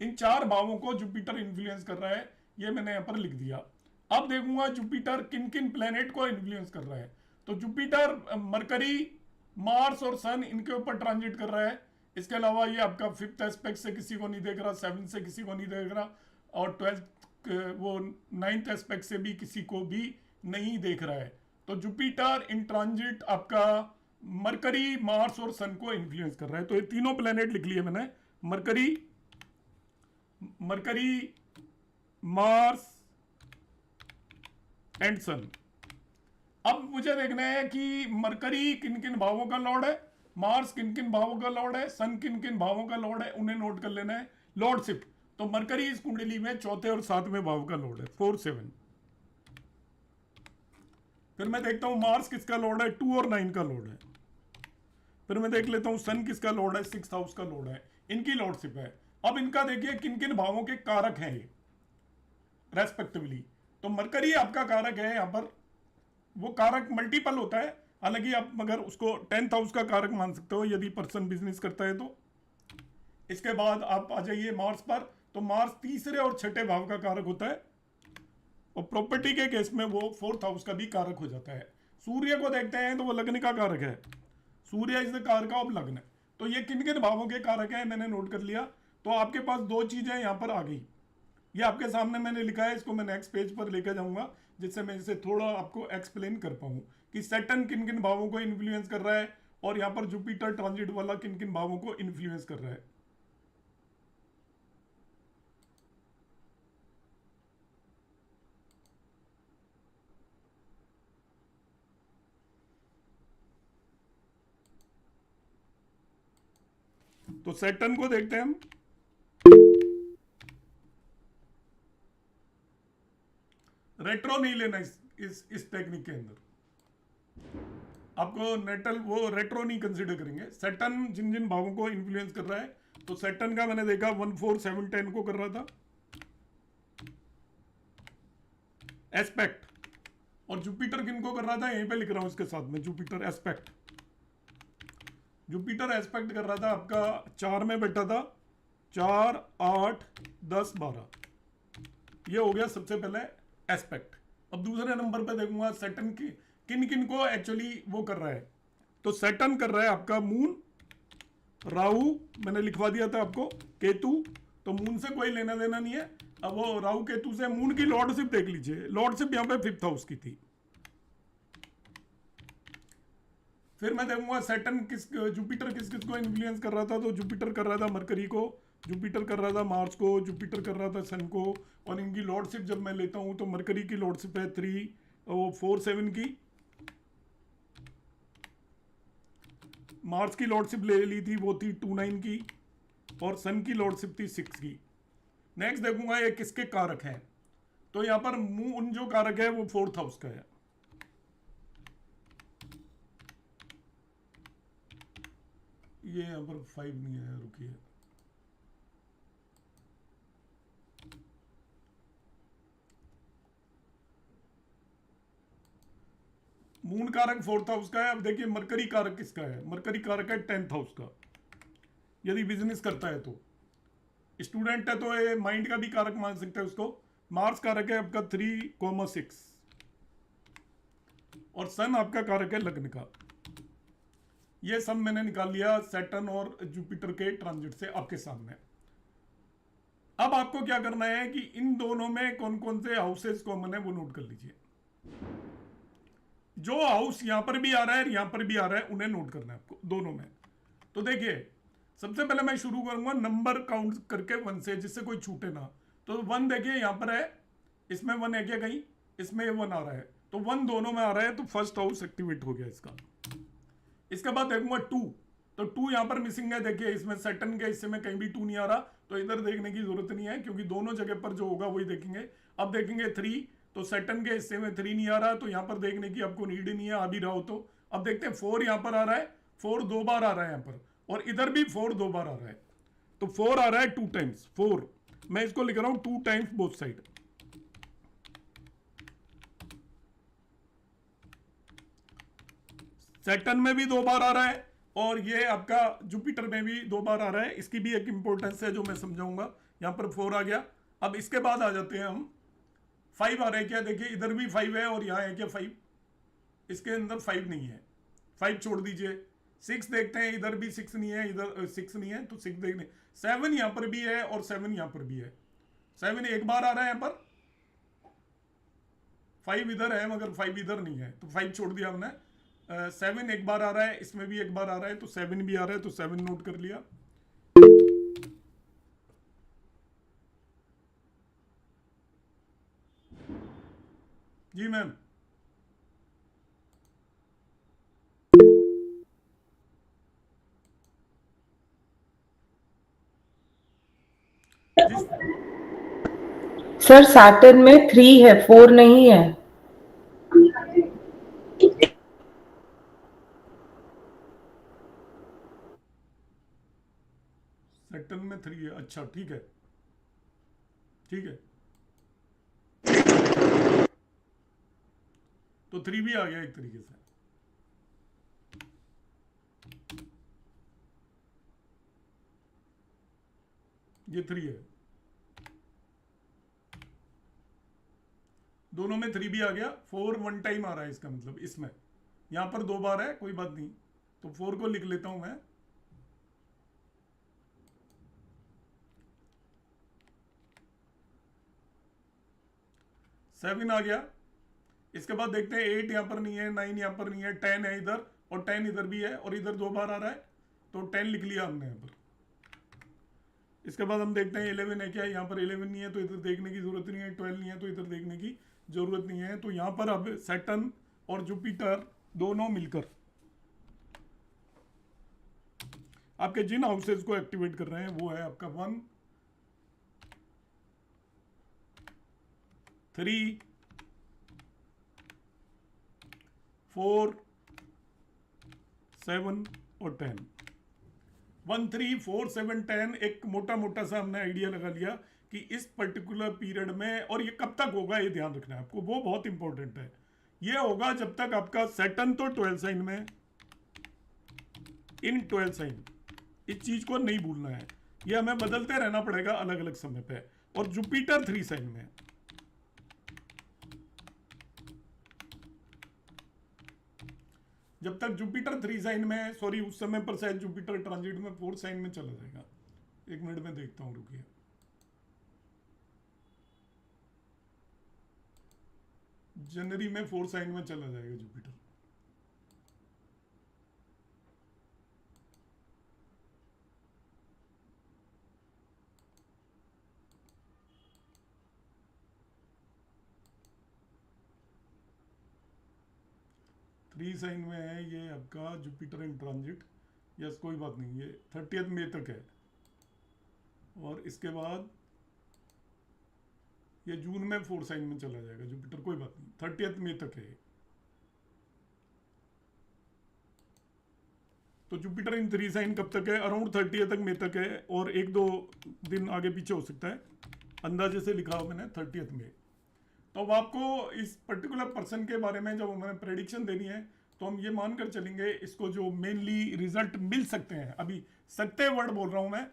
इन 4 भावों को जुपिटर इन्फ्लुएंस कर रहा है। ये मैंने यहां पर लिख दिया। अब देखूंगा जुपिटर किन किन प्लेनेट को इन्फ्लुएंस कर रहा है। तो जुपिटर मरकरी, मार्स और सन, इनके ऊपर ट्रांजिट कर रहा है। इसके अलावा ये आपका 5th एस्पेक्ट से किसी को नहीं देख रहा, 7th से किसी को नहीं देख रहा, और 12th वो 9th एस्पेक्ट से भी किसी को भी नहीं देख रहा है। तो जुपिटर इन ट्रांजिट आपका मरकरी, मार्स और सन को इन्फ्लुएंस कर रहा है। तो ये तीनों प्लेनेट लिख लिए मैंने, मरकरी, मार्स एंड सन। अब मुझे देखना है कि मरकरी किन किन भावों का लॉर्ड है, मार्स किन किन भावों का लॉर्ड है, सन किन किन भावों का लॉर्ड है, उन्हें नोट कर लेना है। लॉर्डशिप, तो मरकरी इस कुंडली में 4थे और 7वें भाव का लॉर्ड है, 4, 7। फिर मैं देखता हूं मार्स किसका लॉर्ड है, 2 और 9 का लॉर्ड है। फिर मैं देख लेता हूं सन किसका लॉर्ड है, 6th हाउस का लॉर्ड है, इनकी लॉर्डशिप है। अब इनका देखिए किन किन भावों के कारक हैं ये रेस्पेक्टिवली। तो मरकरी आपका कारक है यहां पर, वो कारक मल्टीपल होता है, हालांकि आप मगर उसको 10th हाउस का कारक मान सकते हो यदि पर्सन बिजनेस करता है तो। इसके बाद आप आ जाइए मार्स पर, तो मार्स तीसरे और 6ठे भाव का कारक होता है, और प्रॉपर्टी के केस में वो 4th हाउस का भी कारक हो जाता है। सूर्य को देखते हैं तो वो लग्न का कारक है, सूर्य इज द कारक ऑफ लग्न। तो ये किन किन भावों के कारक है मैंने नोट कर लिया। तो आपके पास 2 चीजें यहां पर आ गई, ये आपके सामने मैंने लिखा है, इसको मैं नेक्स्ट पेज पर लेकर जाऊंगा जिससे मैं इसे थोड़ा आपको एक्सप्लेन कर पाऊं कि सैटर्न किन किन भावों को इन्फ्लुएंस कर रहा है, और यहां पर जुपिटर ट्रांजिट वाला किन किन भावों को इन्फ्लुएंस कर रहा है। तो सैटर्न को देखते हैं हम। रेट्रो नहीं लेना इस टेक्निक के अंदर, आपको नेटल वो रेट्रो नहीं कंसीडर करेंगे। सैटर्न जिन जिन भावों को इन्फ्लुएंस कर रहा है, तो सैटर्न का मैंने देखा 1, 4, 7, 10 को कर रहा था। एस्पेक्ट। और जुपिटर किनको कर रहा था, यहीं पे लिख रहा हूं इसके साथ में, जुपिटर एस्पेक्ट। जुपिटर एस्पेक्ट कर रहा था आपका 4 में बैठा था, 4, 8, 10, 12। ये हो गया सबसे पहले एस्पेक्ट। अब दूसरे नंबर पे देखूंगा सैटर्न की किन किन को एक्चुअली वो कर रहा है। तो सैटर्न कर रहा है आपका मून, राहु मैंने लिखवा दिया था आपको, केतु। तो मून से कोई लेना देना नहीं है। अब वो राहु केतु से, मून की लॉर्डशिप देख लीजिए, लॉर्डशिप यहां पे 5th हाउस की थी। फिर मैं देखूंगा सैटर्न जुपिटर किस किस को इन्फ्लुएंस कर रहा था। तो जुपिटर कर रहा था मरकरी को, जुपिटर कर रहा था मार्स को, जुपिटर कर रहा था सन को। और इनकी लॉर्डशिप जब मैं लेता हूं तो मरकरी की लॉर्डशिप है 3 और 4 7 की, मार्स की लॉर्डशिप ले ली थी वो थी 2 9 की, और सन की लॉर्डशिप थी 6 की। नेक्स्ट देखूंगा ये किसके कारक हैं। तो यहां पर मून जो कारक है वो 4th हाउस का है। ये यहां पर 5 नहीं है, रुकिए, मून कारक 4th हाउस का है। अब देखिए मरकरी कारक किसका है, मरकरी कारक है 10th हाउस का। यदि बिजनेस करता है तो, स्टूडेंट है तो ये माइंड का भी कारक मान सकते हैं उसको। मार्स कारक है आपका 3,6, और सन आपका कारक है लग्न का। ये सब मैंने निकाल लिया सैटर्न और जुपिटर के ट्रांजिट से आपके सामने। अब आपको क्या करना है कि इन दोनों में कौन कौन से हाउसेस कॉमन है वो नोट कर लीजिए। जो हाउस यहां पर भी आ रहा है यहां पर भी आ रहा है उन्हें नोट करना है आपको दोनों में। तो देखिए सबसे पहले मैं शुरू करूंगा नंबर काउंट करके 1 से, जिससे कोई छूटे ना। तो 1 देखिए यहां पर है, इसमें 1 है क्या कहीं, इसमें 1 आ रहा है, तो 1 दोनों में आ रहा है, तो फर्स्ट हाउस एक्टिवेट हो गया इसका। इसके बाद देखूंगा 2, तो 2 यहां पर मिसिंग है। देखिए इसमें सैटर्न के हिस्से में कहीं भी 2 नहीं आ रहा, तो इधर देखने की जरूरत नहीं है क्योंकि दोनों जगह पर जो होगा वही देखेंगे। अब देखेंगे 3, तो सैटर्न के हिस्से में 3 नहीं आ रहा, तो यहां पर देखने की आपको नीड नहीं है, आ भी रहा हो तो। अब देखते हैं 4 यहां पर आ रहा है, 4 2 बार आ रहा है यहां पर, और इधर भी 4 2 बार आ रहा है। तो 4 आ रहा है 2 टाइम्स, 4 मैं इसको लिख रहा हूं 2 टाइम्स बोथ साइड। सैटर्न में भी 2 बार आ रहा है, और ये आपका जुपिटर में भी 2 बार आ रहा है। इसकी भी एक इंपॉर्टेंस है जो मैं समझाऊंगा। यहां पर 4 आ गया। अब इसके बाद आ जाते हैं हम 5 आ रहा है क्या, देखिए इधर भी 5 है और यहां है क्या 5, इसके अंदर 5 नहीं है, 5 छोड़ दीजिए। 6 देखते हैं, इधर भी 6 नहीं है, इधर 6 नहीं है, तो 6 देखने। 7 यहां पर भी है और 7 यहां पर भी है। 7 एक बार आ रहा है यहां पर, 5 इधर है मगर 5 इधर नहीं है, तो 5 छोड़ दिया हमने। 7 एक बार आ रहा है, इसमें भी एक बार आ रहा है, तो 7 भी आ रहा है, तो 7 नोट कर लिया। जी मैम। जिस सर सैटर्न में 3 है, 4 नहीं है। सैटर्न में 3 है, अच्छा ठीक है, ठीक है, तो 3 भी आ गया एक तरीके से। ये 3 है, दोनों में 3 भी आ गया। 4 1 टाइम आ रहा है, इसका मतलब इसमें यहां पर 2 बार है, कोई बात नहीं, तो 4 को लिख लेता हूं मैं। 7 आ गया। इसके बाद देखते हैं 8 यहां पर नहीं है, 9 यहां पर नहीं है, 10 है इधर, और 10 इधर भी है, और इधर 2 बार आ रहा है, तो 10 लिख लिया हमने यहां पर। इसके बाद हम देखते हैं 11 है क्या, यहां पर 11 नहीं है, तो इधर देखने की जरूरत नहीं है। 12 नहीं है, तो इधर देखने की जरूरत नहीं है। तो यहां पर अब सैटर्न और जुपिटर दोनों मिलकर आपके जिन हाउसेज को एक्टिवेट कर रहे हैं वो है आपका 1 3 4 7 और 10। 1 3 4 7 10 एक मोटा मोटा सा हमने आइडिया लगा लिया कि इस पर्टिकुलर पीरियड में, और ये कब तक होगा ये ध्यान रखना है आपको, वो बहुत इंपॉर्टेंट है। ये होगा जब तक आपका सैटर्न तो 12 साइन में, इन 12 साइन, इस चीज को नहीं भूलना है। ये हमें बदलते रहना पड़ेगा अलग अलग समय पे। और जुपिटर 3 साइन में, जब तक जुपिटर 3 साइन में, सॉरी उस समय पर शायद जुपिटर ट्रांजिट में 4 साइन में चला जाएगा। एक मिनट में देखता हूं, रुकिए। जनवरी में 4 साइन में चला जाएगा जुपिटर। थ्री साइन में है ये आपका जुपिटर इन ट्रांजिट। यस, कोई बात नहीं, ये 30 मई तक है। और इसके बाद ये जून में 4 साइन में चला जाएगा जुपिटर, कोई बात नहीं, 30 मई तक है। तो जुपिटर इन 3 साइन कब तक है? अराउंड 30 तक मई तक है, और एक दो दिन आगे पीछे हो सकता है, अंदाजे से लिखा हुआ मैंने 30 मई। तो अब आपको इस पर्टिकुलर पर्सन के बारे में जब हमें प्रेडिक्शन देनी है तो हम ये मानकर चलेंगे इसको जो मेनली रिजल्ट मिल सकते हैं, अभी सकते वर्ड बोल रहा हूं मैं,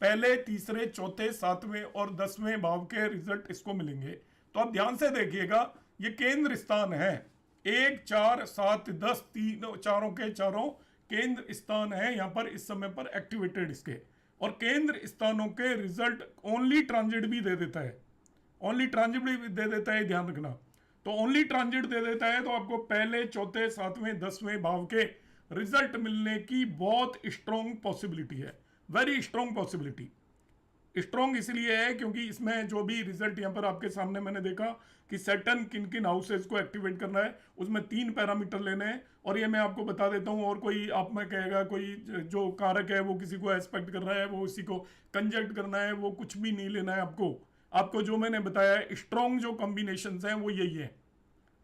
पहले, तीसरे, चौथे, 7वें और 10वें भाव के रिजल्ट इसको मिलेंगे। तो आप ध्यान से देखिएगा, ये केंद्र स्थान है, 1, 4, 7, 10, तीनों चारों के चारों केंद्र स्थान है यहाँ पर इस समय पर एक्टिवेटेड इसके। और केंद्र स्थानों के रिजल्ट ओनली ट्रांजिट भी दे देता है, ओनली ट्रांजिट भी दे देता है, ध्यान रखना। तो ओनली ट्रांजिट दे देता है तो आपको पहले, चौथे, 7वें, 10वें भाव के रिजल्ट मिलने की बहुत स्ट्रॉन्ग पॉसिबिलिटी है, वेरी स्ट्रॉन्ग पॉसिबिलिटी। स्ट्रॉन्ग इसलिए है क्योंकि इसमें जो भी रिजल्ट यहाँ पर आपके सामने मैंने देखा कि सैटर्न किन किन हाउसेज को एक्टिवेट करना है, उसमें 3 पैरामीटर लेने हैं। और ये मैं आपको बता देता हूँ, और कोई आप में कहेगा कोई जो कारक है वो किसी को एस्पेक्ट कर रहा है, वो उसी को कंजक्ट करना है, वो कुछ भी नहीं लेना है आपको जो मैंने बताया स्ट्रॉन्ग जो कॉम्बिनेशंस हैं वो यही है,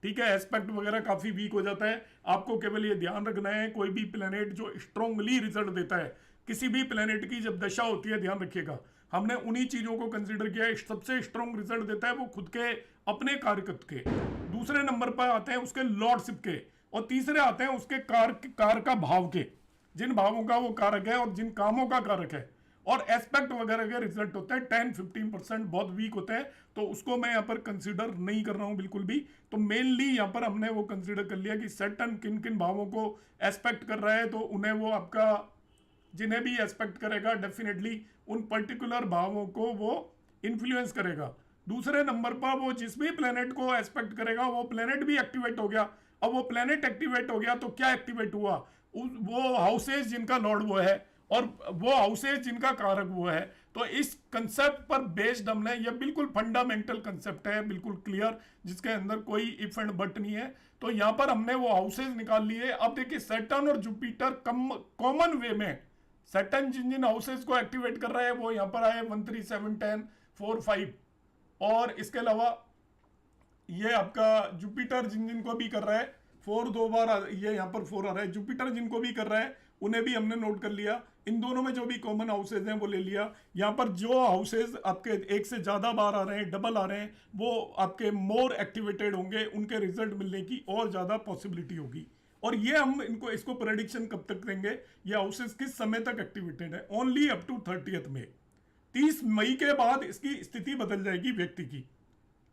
ठीक है। एस्पेक्ट वगैरह काफी वीक हो जाता है, आपको केवल ये ध्यान रखना है कोई भी प्लेनेट जो स्ट्रांगली रिजल्ट देता है, किसी भी प्लेनेट की जब दशा होती है, ध्यान रखिएगा हमने उन्हीं चीजों को कंसीडर किया है। सबसे स्ट्रांग रिजल्ट देता है वो खुद के अपने कारकत के, दूसरे नंबर पर आते हैं उसके लॉर्डशिप के, और तीसरे आते हैं उसके कार का भाव के, जिन भावों का वो कारक है और जिन कामों का कारक है। और एस्पेक्ट वगैरह के रिजल्ट होते हैं 10-15% बहुत वीक होते हैं, तो उसको मैं यहाँ पर कंसीडर नहीं कर रहा हूं बिल्कुल भी। तो मेनली यहाँ पर हमने वो कंसीडर कर लिया कि सैटर्न किन किन भावों को एस्पेक्ट कर रहा है, तो उन्हें वो आपका जिन्हें भी एस्पेक्ट करेगा डेफिनेटली उन पर्टिकुलर भावों को वो इन्फ्लुएंस करेगा। दूसरे नंबर पर वो जिस भी प्लेनेट को एस्पेक्ट करेगा वो प्लेनेट भी एक्टिवेट हो गया। अब वो प्लेनेट एक्टिवेट हो गया तो क्या एक्टिवेट हुआ, वो हाउसेज जिनका लॉर्ड वो है और वो हाउसेज जिनका कारक वो है। तो इस कंसेप्ट पर बेस्ड हमने, ये बिल्कुल फंडामेंटल कंसेप्ट है, बिल्कुल क्लियर, जिसके अंदर कोई इफ एंड बट नहीं है। तो यहां पर हमने वो हाउसेज निकाल लिए। अब देखिए सैटर्न और जुपिटर कॉमन वे में सैटर्न जिन जिन हाउसेज को एक्टिवेट कर रहा है वो यहां पर आए 1, 3, 7, 10, 4, 5, और इसके अलावा ये आपका जुपिटर जिन जिन को भी कर रहा है 4 2 बार, ये यहाँ पर 4 आ रहा है। जुपिटर जिनको भी कर रहा है उन्हें भी हमने नोट कर लिया। इन दोनों में जो भी कॉमन हाउसेज हैं वो ले लिया। यहाँ पर जो हाउसेज आपके एक से ज्यादा बार आ रहे हैं, डबल आ रहे हैं, वो आपके मोर एक्टिवेटेड होंगे, उनके रिजल्ट मिलने की और ज्यादा पॉसिबिलिटी होगी। और ये हम इसको प्रेडिक्शन कब तक देंगे, ये हाउसेज किस समय तक एक्टिवेटेड है, ओनली अप टू 30 मई। 30 मई के बाद इसकी स्थिति बदल जाएगी व्यक्ति की।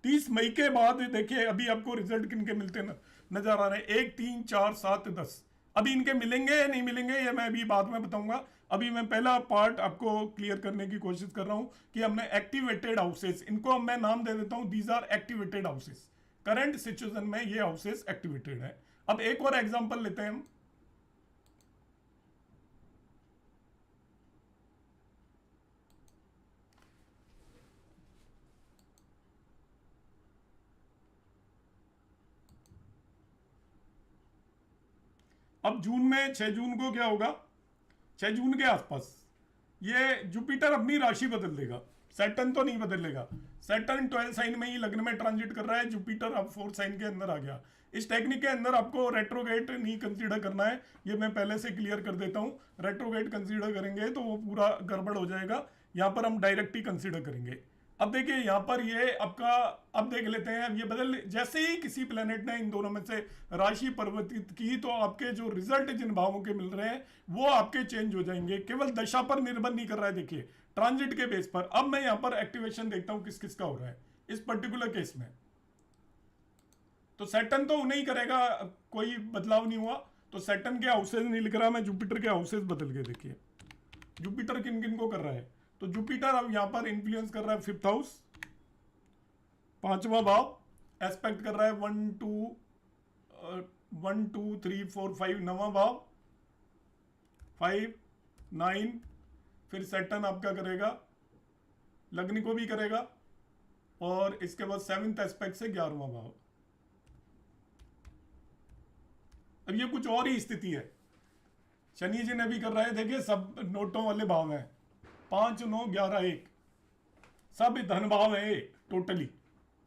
30 मई के बाद देखिए अभी आपको रिजल्ट किनके मिलते नजर आ रहे हैं, 1, 3, 4, 7, 10। अभी इनके मिलेंगे या नहीं मिलेंगे ये मैं अभी बाद में बताऊंगा। अभी मैं पहला पार्ट आपको क्लियर करने की कोशिश कर रहा हूं कि हमने एक्टिवेटेड हाउसेस, इनको मैं नाम दे देता हूं, these are activated houses. Current situation में ये हाउसेस एक्टिवेटेड है। अब एक और एग्जांपल लेते हैं हम। अब जून में 6 जून को क्या होगा, 6 जून के आसपास ये जुपिटर अपनी राशि बदल देगा। सैटर्न तो नहीं बदलेगा, सैटर्न 12 साइन में ही लग्न में ट्रांजिट कर रहा है, जुपिटर अब 4 साइन के अंदर आ गया। इस टेक्निक के अंदर आपको रेट्रोगेट नहीं कंसीडर करना है, ये मैं पहले से क्लियर कर देता हूं। रेट्रोगेट कंसीडर करेंगे तो वो पूरा गड़बड़ हो जाएगा, यहां पर हम डायरेक्ट ही कंसीडर करेंगे। अब देखिए यहाँ पर ये आपका, अब देख लेते हैं, अब ये बदल, जैसे ही किसी प्लेनेट ने इन दोनों में से राशि परिवर्तित की तो आपके जो रिजल्ट जिन भावों के मिल रहे हैं वो आपके चेंज हो जाएंगे, केवल दशा पर निर्भर नहीं कर रहा है। देखिए ट्रांजिट के बेस पर अब मैं यहाँ पर एक्टिवेशन देखता हूँ किस किस का हो रहा है इस पर्टिकुलर केस में। तो सैटर्न तो नहीं करेगा, कोई बदलाव नहीं हुआ। तो सैटर्न के हाउसेज नहीं लिख रहा मैं, जुपिटर के हाउसेज बदल के देखिए जुपिटर किन किन को कर रहा है। तो जुपिटर अब यहां पर इन्फ्लुएंस कर रहा है 5th हाउस, 5वां भाव, एस्पेक्ट कर रहा है 1 2 3 4 5, 9वां भाव 5 9, फिर सैटर्न आपका करेगा, लग्न को भी करेगा, और इसके बाद 7th एस्पेक्ट से 11वां भाव। अब ये कुछ और ही स्थिति है, शनि जी ने भी कर रहा है। देखिए सब नोटों वाले भाव हैं, 5 9 11 1, सब धन भाव है टोटली।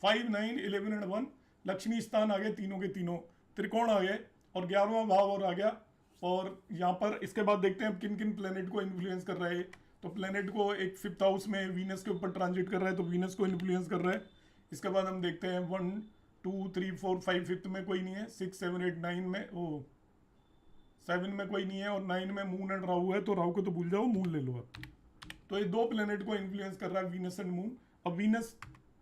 5 9 11 एंड 1, लक्ष्मी स्थान आ गए तीनों के तीनों, त्रिकोण आ गए, और 11वां भाव और आ गया। और यहाँ पर इसके बाद देखते हैं किन किन प्लेनेट को इन्फ्लुएंस कर रहा है। तो प्लेनेट को एक 5th हाउस में वीनस के ऊपर ट्रांजिट कर रहा है, तो वीनस को इन्फ्लुएंस कर रहा है। इसके बाद हम देखते हैं 1 2 3 4 5, 5th में कोई नहीं है, 6 7 8 9 में, 7 में कोई नहीं है, और 9 में मून एंड राहु है। तो राहु को तो भूल जाओ, मून ले लो आप। तो ये 2 प्लेनेट को इन्फ्लुएंस कर रहा है, वीनस एंड मून। अब वीनस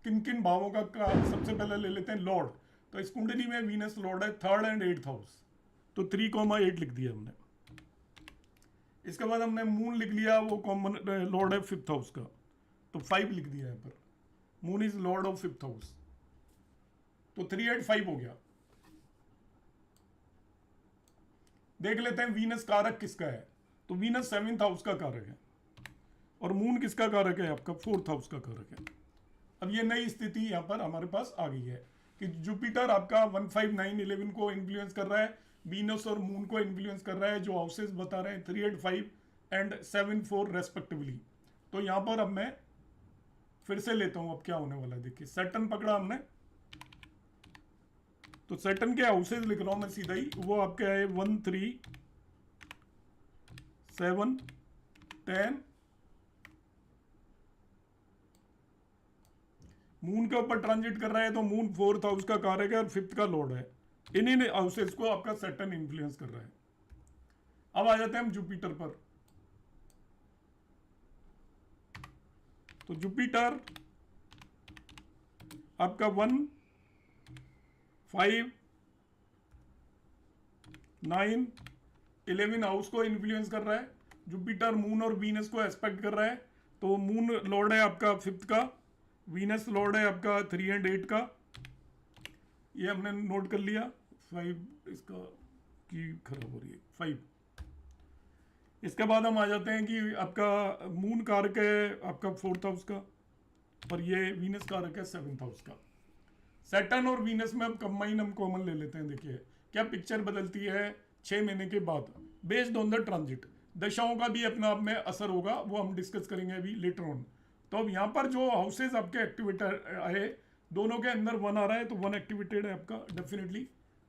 किन किन भावों का सबसे पहले ले लेते हैं लॉर्ड। तो इस कुंडली में वीनस लॉर्ड है 3rd एंड 8th हाउस, तो 3,8 लिख दिया हमने। इसके बाद हमने मून लिख लिया, वो कॉमन लॉर्ड है 5th हाउस का, तो 5 लिख दिया यहाँ पर। Moon is Lord of 5th house, तो 3 8 5 हो गया। देख लेते हैं वीनस कारक किसका है। तो वीनस 7th हाउस का कारक है, और मून किसका कारक है आपका, 4th हाउस का कारक है। अब ये नई स्थिति यहां पर हमारे पास आ गई है कि जुपिटर आपका 1 5 9 11 को इन्फ्लुएंस कर रहा है, वीनस और मून को इन्फ्लुएंस कर रहा है, जो हाउसेस बता रहे हैं 3 8 5 एंड 7 4 रेस्पेक्टिवली। तो यहां पर अब मैं फिर से लेता हूं अब क्या होने वाला है। देखिए सैटर्न पकड़ा हमने, तो सैटर्न के हाउसेज लिख रहा हूं मैं सीधा ही, वो आपके है 1 3 7 10। मून के ऊपर ट्रांजिट कर रहा है, तो मून 4th हाउस का कारक है और 5th का लॉर्ड है। इन्हीं हाउसेस को आपका सैटर्न इन्फ्लुएंस कर रहा है। अब आ जाते हैं हम जुपिटर पर। तो जुपिटर आपका 1 5 9 11 हाउस को इन्फ्लुएंस कर रहा है। जुपिटर मून और वीनस को एस्पेक्ट कर रहा है, तो मून लॉर्ड है आपका 5th का, वीनस लॉर्ड है आपका 3 एंड 8 का। ये हमने नोट कर लिया। 5 इसका की खराब हो रही है 5। इसके बाद हम आ जाते हैं कि आपका मून कारक है आपका 4th हाउस का, और ये वीनस कारक है 7th हाउस का। सैटर्न और वीनस में अब कंबाइन हम कॉमन ले लेते हैं। देखिए क्या पिक्चर बदलती है 6 महीने के बाद, बेस्ड ऑन द ट्रांजिट। दशाओं का भी अपने आप में असर होगा, वो हम डिस्कस करेंगे अभी लेटर ऑन। तो अब यहाँ पर जो हाउसेज आपके एक्टिवेटेड आए, दोनों के अंदर 1 आ रहा है, तो 1 एक्टिवेटेड है आपका डेफिनेटली।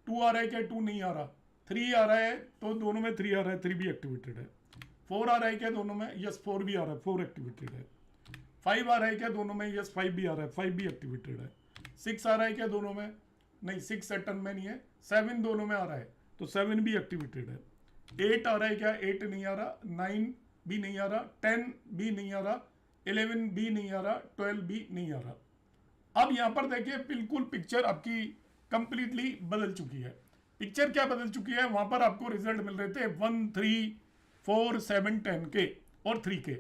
2 आ रहा है क्या, 2 नहीं आ रहा। 3 आ रहा है, तो दोनों में 3 आ रहा है, 3 भी एक्टिवेटेड है। 4 आ रहा है क्या दोनों में, यस 4 भी आ रहा है, 4 एक्टिवेटेड है। 5 आ रहा है क्या दोनों में, यस 5 भी आ रहा है, 5 भी एक्टिवेटेड है। 6 आ रहा है क्या दोनों में, नहीं 6 सैटर्न में नहीं है। 7 दोनों में आ रहा है, तो 7 भी एक्टिवेटेड है। 8 आ रहा है क्या, 8 नहीं आ रहा। 9 भी नहीं आ रहा, 10 भी नहीं आ रहा, 11 भी नहीं आ रहा, 12 भी नहीं आ रहा। अब यहां पर देखिए बिल्कुल पिक्चर आपकी कंप्लीटली बदल चुकी है। पिक्चर क्या बदल चुकी है, वहां पर आपको रिजल्ट मिल रहे थे 1 3 4 7 10 के और 3 के।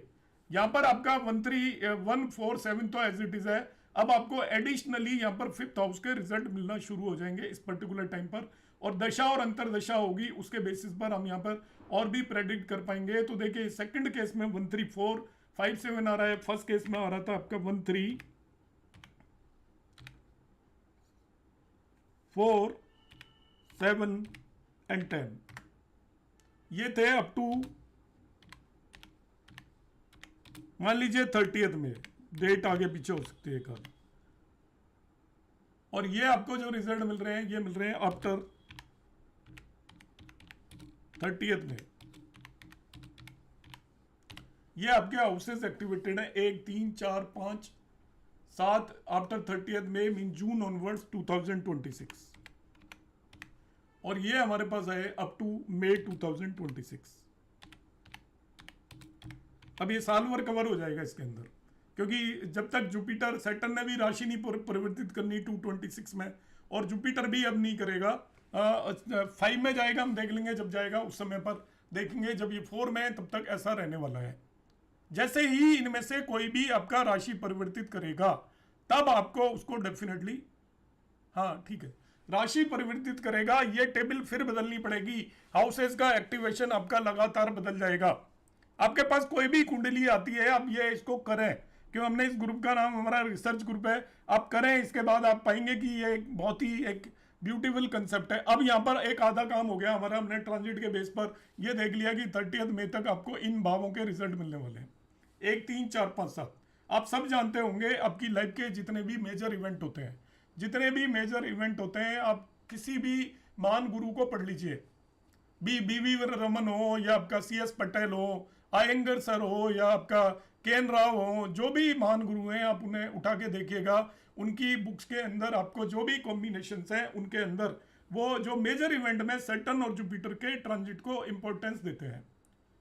यहां पर आपका 1 3 1 4 7 तो एज इट इज है। अब आपको एडिशनली यहां पर 5th हाउस के रिजल्ट मिलना शुरू हो जाएंगे इस पर्टिकुलर टाइम पर, और दशा और अंतरदशा होगी, उसके बेसिस पर हम यहां पर और भी प्रेडिक्ट कर पाएंगे। तो देखिए सेकंड केस में 1 3 4 5 7 आ रहा है, फर्स्ट केस में आ रहा था आपका 1 3 4 7 एंड 10। ये थे अप टू मान लीजिए 30th में, डेट आगे पीछे हो सकती है एक। और ये आपको जो रिजल्ट मिल रहे हैं, ये मिल रहे हैं आफ्टर 30th में। ये आपके हाउसेस एक्टिवेटेड है 1 3 4 5 7 आफ्टर 30th मई मीन जून ऑनवर्ड्स 2026, और ये हमारे पास है अप टू मई 2026। अब ये साल भर कवर हो जाएगा इसके अंदर, क्योंकि जब तक जुपिटर, सैटर्न ने भी राशि नहीं परिवर्तित करनी 226 में, और जुपिटर भी अब नहीं करेगा। 5 में जाएगा, हम देख लेंगे जब जाएगा उस समय पर देखेंगे। जब ये 4 में है तब तक ऐसा रहने वाला है। जैसे ही इनमें से कोई भी आपका राशि परिवर्तित करेगा तब आपको उसको डेफिनेटली, हाँ ठीक है, राशि परिवर्तित करेगा, ये टेबल फिर बदलनी पड़ेगी। हाउसेस का एक्टिवेशन आपका लगातार बदल जाएगा। आपके पास कोई भी कुंडली आती है, आप ये इसको करें, क्यों हमने इस ग्रुप का नाम, हमारा रिसर्च ग्रुप है, आप करें, इसके बाद आप पाएंगे कि ये एक बहुत ही एक ब्यूटीफुल कंसेप्ट है। अब यहाँ पर एक आधा काम हो गया हमारा, हमने ट्रांजिट के बेस पर ये देख लिया कि 30 मई तक आपको इन भावों के रिजल्ट मिलने वाले हैं, 1, 3, 4, 5, 7। आप सब जानते होंगे आपकी लाइफ के जितने भी मेजर इवेंट होते हैं, जितने भी मेजर इवेंट होते हैं, आप किसी भी महान गुरु को पढ़ लीजिए, बी रमन हो या आपका CS पटेल हो, आयंगर सर हो या आपका केन राव हो, जो भी महान गुरु हैं आप उन्हें उठा के देखिएगा। उनकी बुक्स के अंदर आपको जो भी कॉम्बिनेशंस हैं उनके अंदर वो जो मेजर इवेंट में सैटर्न और जुपिटर के ट्रांजिट को इंपॉर्टेंस देते हैं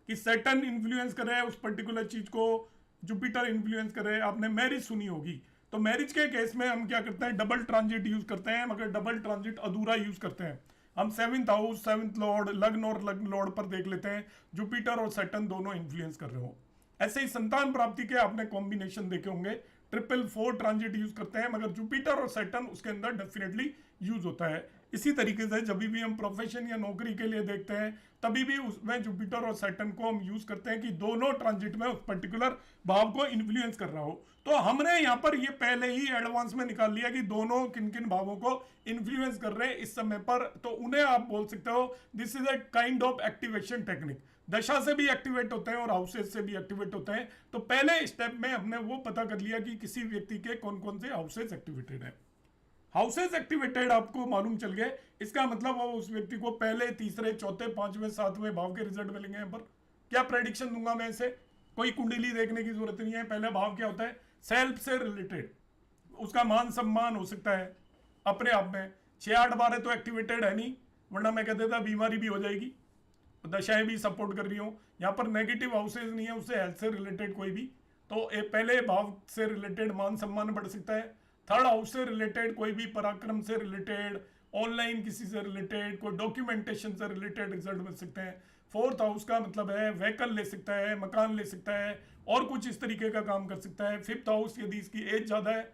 कि सैटर्न इन्फ्लुएंस करे उस पर्टिकुलर चीज को, जुपिटर इन्फ्लुएंस करे। आपने मैरिज सुनी होगी, तो मैरिज के केस में हम क्या करते हैं, डबल ट्रांजिट यूज करते हैं, मगर डबल ट्रांजिट अधूरा यूज करते हैं। हम 7th हाउस, 7th लॉर्ड, लग्न और लग्न लॉर्ड पर देख लेते हैं जुपिटर और सैटर्न दोनों इन्फ्लुएंस कर रहे हो। ऐसे ही संतान प्राप्ति के आपने कॉम्बिनेशन देखे होंगे, 444 ट्रांजिट यूज करते हैं, मगर जुपिटर और सैटर्न उसके अंदर डेफिनेटली यूज होता है। इसी तरीके से जब भी हम प्रोफेशन या नौकरी के लिए देखते हैं तभी भी उसमें जुपिटर और सैटर्न को हम यूज करते हैं कि दोनों ट्रांजिट में उस पर्टिकुलर भाव को इन्फ्लुएंस कर रहा हो। तो हमने यहाँ पर ये पहले ही एडवांस में निकाल लिया कि दोनों किन किन भावों को इन्फ्लुएंस कर रहे हैं इस समय पर, तो उन्हें आप बोल सकते हो this is a kind of activation technique. दशा से भी एक्टिवेट होते हैं और हाउसेस से भी एक्टिवेट होते हैं। तो पहले स्टेप में हमने वो पता कर लिया कि किसी व्यक्ति के कौन कौन से हाउसेस एक्टिवेटेड है। हाउसेस एक्टिवेटेड आपको मालूम चल गए, इसका मतलब वो उस व्यक्ति को पहले, तीसरे, चौथे, 5वें, 7वें भाव के रिजल्ट मिलेंगे। यहाँ पर क्या प्रेडिक्शन दूंगा मैं इसे, कोई कुंडली देखने की जरूरत नहीं है। पहले भाव क्या होता है, सेल्फ से रिलेटेड, उसका मान सम्मान हो सकता है अपने आप में। 6, 8, 12 तो एक्टिवेटेड है नहीं, वरना मैं कह देता बीमारी भी हो जाएगी, दशाएं भी सपोर्ट कर रही हो। यहाँ पर नेगेटिव हाउसेज नहीं है, उससे हेल्थ से रिलेटेड कोई भी, तो पहले भाव से रिलेटेड मान सम्मान बढ़ सकता है। 3rd हाउस से रिलेटेड कोई भी, पराक्रम से रिलेटेड, ऑनलाइन किसी से रिलेटेड, कोई डॉक्यूमेंटेशन से रिलेटेड रिजल्ट मिल सकते हैं। 4th हाउस का मतलब है व्हीकल ले सकता है, मकान ले सकता है, और कुछ इस तरीके का काम कर सकता है। 5th हाउस यदि इसकी एज ज़्यादा है,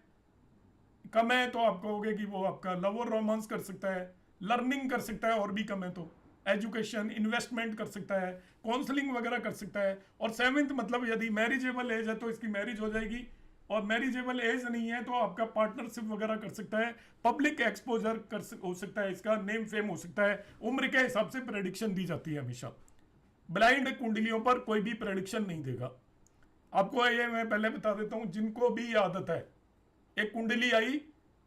कम है, तो आप कहोगे कि वो आपका लव और रोमांस कर सकता है, लर्निंग कर सकता है, और भी कम है तो एजुकेशन, इन्वेस्टमेंट कर सकता है, काउंसलिंग वगैरह कर सकता है। और 7th मतलब यदि मैरिजेबल एज है तो इसकी मैरिज हो जाएगी, और मैरिजेबल एज नहीं है तो आपका पार्टनरशिप वगैरह कर सकता है, पब्लिक एक्सपोजर हो सकता है, इसका नेम फेम हो सकता है। उम्र के हिसाब से प्रेडिक्शन दी जाती है हमेशा। ब्लाइंड कुंडलियों पर कोई भी प्रेडिक्शन नहीं देगा आपको। ये मैं पहले बता देता हूं, जिनको भी आदत है, एक कुंडली आई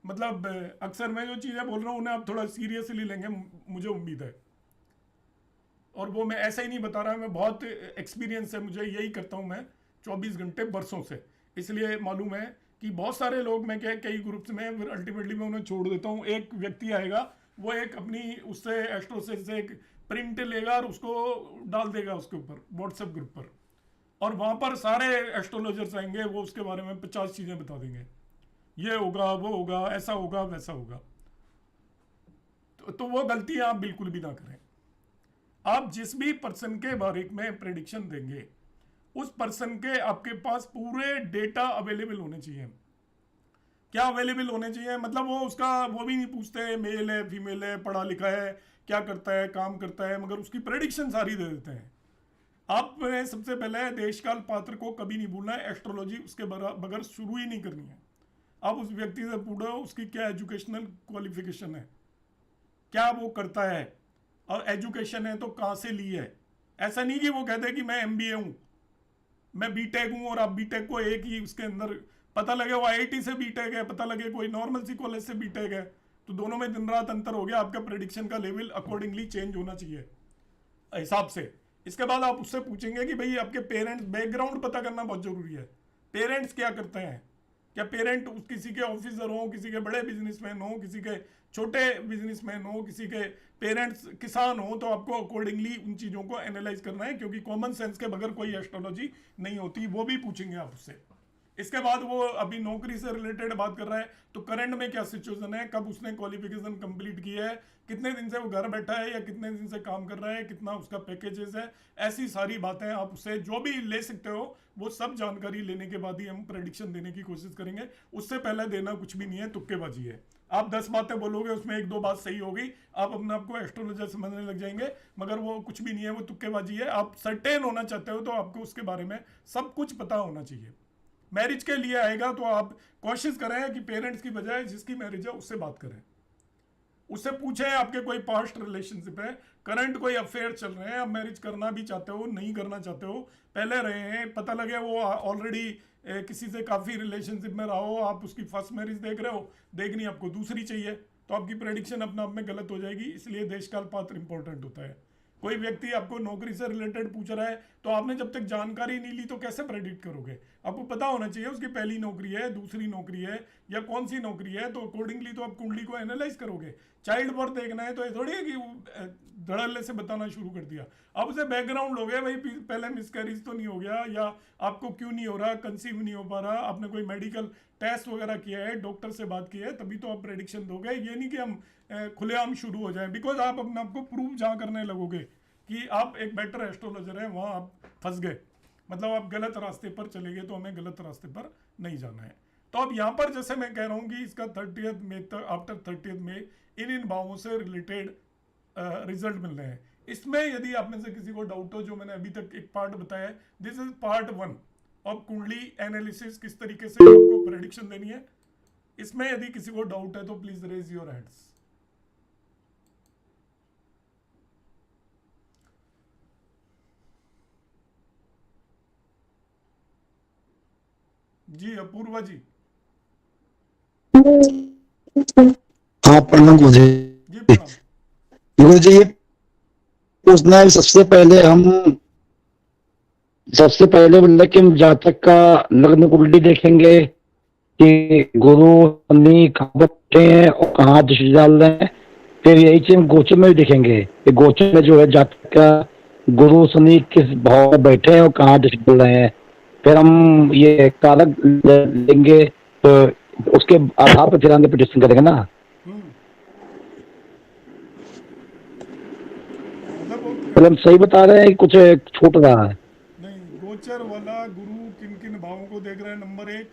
मतलब अक्सर मैं जो चीजें बोल रहा हूं उन्हें आप थोड़ा सीरियसली लेंगे, मुझे उम्मीद है। और वो मैं ऐसा ही नहीं बता रहा, मैं बहुत एक्सपीरियंस है, मुझे यही करता हूं मैं 24 घंटे बरसों से, इसलिए मालूम है कि बहुत सारे लोग, मैं क्या कई ग्रुप्स में फिर अल्टीमेटली मैं उन्हें छोड़ देता हूँ। एक व्यक्ति आएगा, वो एक अपनी उससे एस्ट्रोसेट से एक प्रिंट लेगा और उसको डाल देगा उसके ऊपर व्हाट्सएप ग्रुप पर, और वहां पर सारे एस्ट्रोलॉजर्स आएंगे, वो उसके बारे में 50 चीजें बता देंगे, ये होगा, वो होगा, ऐसा होगा, वैसा होगा। तो वो गलती आप बिल्कुल भी ना करें। आप जिस भी पर्सन के बारे में प्रेडिक्शन देंगे उस पर्सन के आपके पास पूरे डेटा अवेलेबल होने चाहिए। क्या अवेलेबल होने चाहिए मतलब वो उसका वो भी नहीं पूछते मेल है, फीमेल है, पढ़ा लिखा है, क्या करता है, काम करता है, मगर उसकी प्रेडिक्शन सारी दे देते हैं। आपने सबसे पहले देश काल पात्र को कभी नहीं भूलना है, एस्ट्रोलॉजी उसके बगैर शुरू ही नहीं करनी है। आप उस व्यक्ति से पूछो उसकी क्या एजुकेशनल क्वालिफिकेशन है, क्या वो करता है, और एजुकेशन है तो कहाँ से ली है। ऐसा नहीं कि वो कहते हैं कि मैं MBA हूँ, मैं बीटेक हूँ, और आप बीटेक को एक ही उसके अंदर पता लगे वो IIT से बीटेक है, पता लगे कोई नॉर्मल सी कॉलेज से बीटेक है, तो दोनों में दिन रात अंतर हो गया। आपका प्रेडिक्शन का लेवल अकॉर्डिंगली चेंज होना चाहिए हिसाब से। इसके बाद आप उससे पूछेंगे कि भाई आपके पेरेंट्स बैकग्राउंड पता करना बहुत जरूरी है, पेरेंट्स क्या करते हैं, क्या पेरेंट किसी के ऑफिसर हो, किसी के बड़े बिजनेसमैन हो, किसी के छोटे बिजनेसमैन हो, किसी के पेरेंट्स किसान हो, तो आपको अकॉर्डिंगली उन चीज़ों को एनालाइज करना है, क्योंकि कॉमन सेंस के बगैर कोई एस्ट्रोलॉजी नहीं होती। वो भी पूछेंगे आप उससे। इसके बाद वो अभी नौकरी से रिलेटेड बात कर रहा है, तो करंट में क्या सिचुएशन है, कब उसने क्वालिफिकेशन कंप्लीट की है, कितने दिन से वो घर बैठा है या कितने दिन से काम कर रहा है, कितना उसका पैकेजेस है, ऐसी सारी बातें आप उससे जो भी ले सकते हो, वो सब जानकारी लेने के बाद ही हम प्रेडिक्शन देने की कोशिश करेंगे। उससे पहले देना कुछ भी नहीं है, तुक्केबाजी है। आप 10 बातें बोलोगे, उसमें 1-2 बात सही होगी, आप अपने आप को एस्ट्रोलॉजर समझने लग जाएंगे, मगर वो कुछ भी नहीं है, वो तुक्केबाजी है। आप सर्टेन होना चाहते हो तो आपको उसके बारे में सब कुछ पता होना चाहिए। मैरिज के लिए आएगा तो आप कोशिश करें कि पेरेंट्स की बजाय जिसकी मैरिज है उससे बात करें, उससे पूछें आपके कोई पास्ट रिलेशनशिप है, करंट कोई अफेयर चल रहे हैं, आप मैरिज करना भी चाहते हो, नहीं करना चाहते हो, पहले रहे हैं, पता लगे वो ऑलरेडी किसी से काफ़ी रिलेशनशिप में रहा हो, आप उसकी फर्स्ट मैरिज देख रहे हो, देखनी आपको दूसरी चाहिए, तो आपकी प्रेडिक्शन अपने आप में गलत हो जाएगी। इसलिए देश काल पात्र इंपॉर्टेंट होता है। कोई व्यक्ति आपको नौकरी से रिलेटेड पूछ रहा है, तो आपने जब तक जानकारी नहीं ली तो कैसे प्रेडिक्ट करोगे? आपको पता होना चाहिए उसकी पहली नौकरी है, दूसरी नौकरी है या कौन सी नौकरी है, तो अकॉर्डिंगली तो आप कुंडली को एनालाइज करोगे। चाइल्ड बर्थ देखना है तो ये थोड़ी है कि धड़ल्ले से बताना शुरू कर दिया। अब उसे बैकग्राउंड लोगे, भाई पहले मिसकैरेज तो नहीं हो गया, या आपको क्यों नहीं हो रहा, कंसीव नहीं हो पा रहा, आपने कोई मेडिकल टेस्ट वगैरह किया है, डॉक्टर से बात की है, तभी तो आप प्रेडिक्शन दोगे। ये नहीं कि हम खुलेआम शुरू हो जाए, बिकॉज आप अपने आप को प्रूव जहाँ करने लगोगे कि आप एक बेटर एस्ट्रोलॉजर हैं, वहाँ आप फंस गए, मतलब आप गलत रास्ते पर चले गए। तो हमें गलत रास्ते पर नहीं जाना है। तो अब यहाँ पर जैसे मैं कह रहा हूँ कि इसका 30 मई तक, आफ्टर 30 मई इन भावों से रिलेटेड रिजल्ट मिल रहे हैं। इसमें यदि आप में से किसी को डाउट हो, जो मैंने अभी तक एक पार्ट बताया है, दिस इज पार्ट 1 ऑफ कुंडली एनालिसिस, किस तरीके से आपको प्रेडिक्शन देनी है। इसमें यदि किसी को डाउट है तो प्लीज रेज योर हैंड्स। जी अपूर्वा जी। हाँ, प्रणाम गुरु जी। जी प्रणाम। गुरु जी, ये पूछना है सबसे पहले मतलब कि हम जातक का लग्न कुंडली देखेंगे कि गुरु शनि कहाँ बैठे हैं और कहाँ दृष्टि डाल रहे हैं। फिर यही चीज हम गोचर में भी देखेंगे कि गोचर में जो है जातक का गुरु शनि किस भाव में बैठे हैं और कहाँ दृष्टि डाल रहे हैं। फिर हम ये कारक लेंगे, तो उसके आधार पर फिर आगे प्रेडिक्शन करेंगे ना। मतलब हम सही बता रहे हैं कि कुछ छूट रहा है? नहीं, गोचर वाला गुरु किन किन भावों को देख रहा है नंबर 1,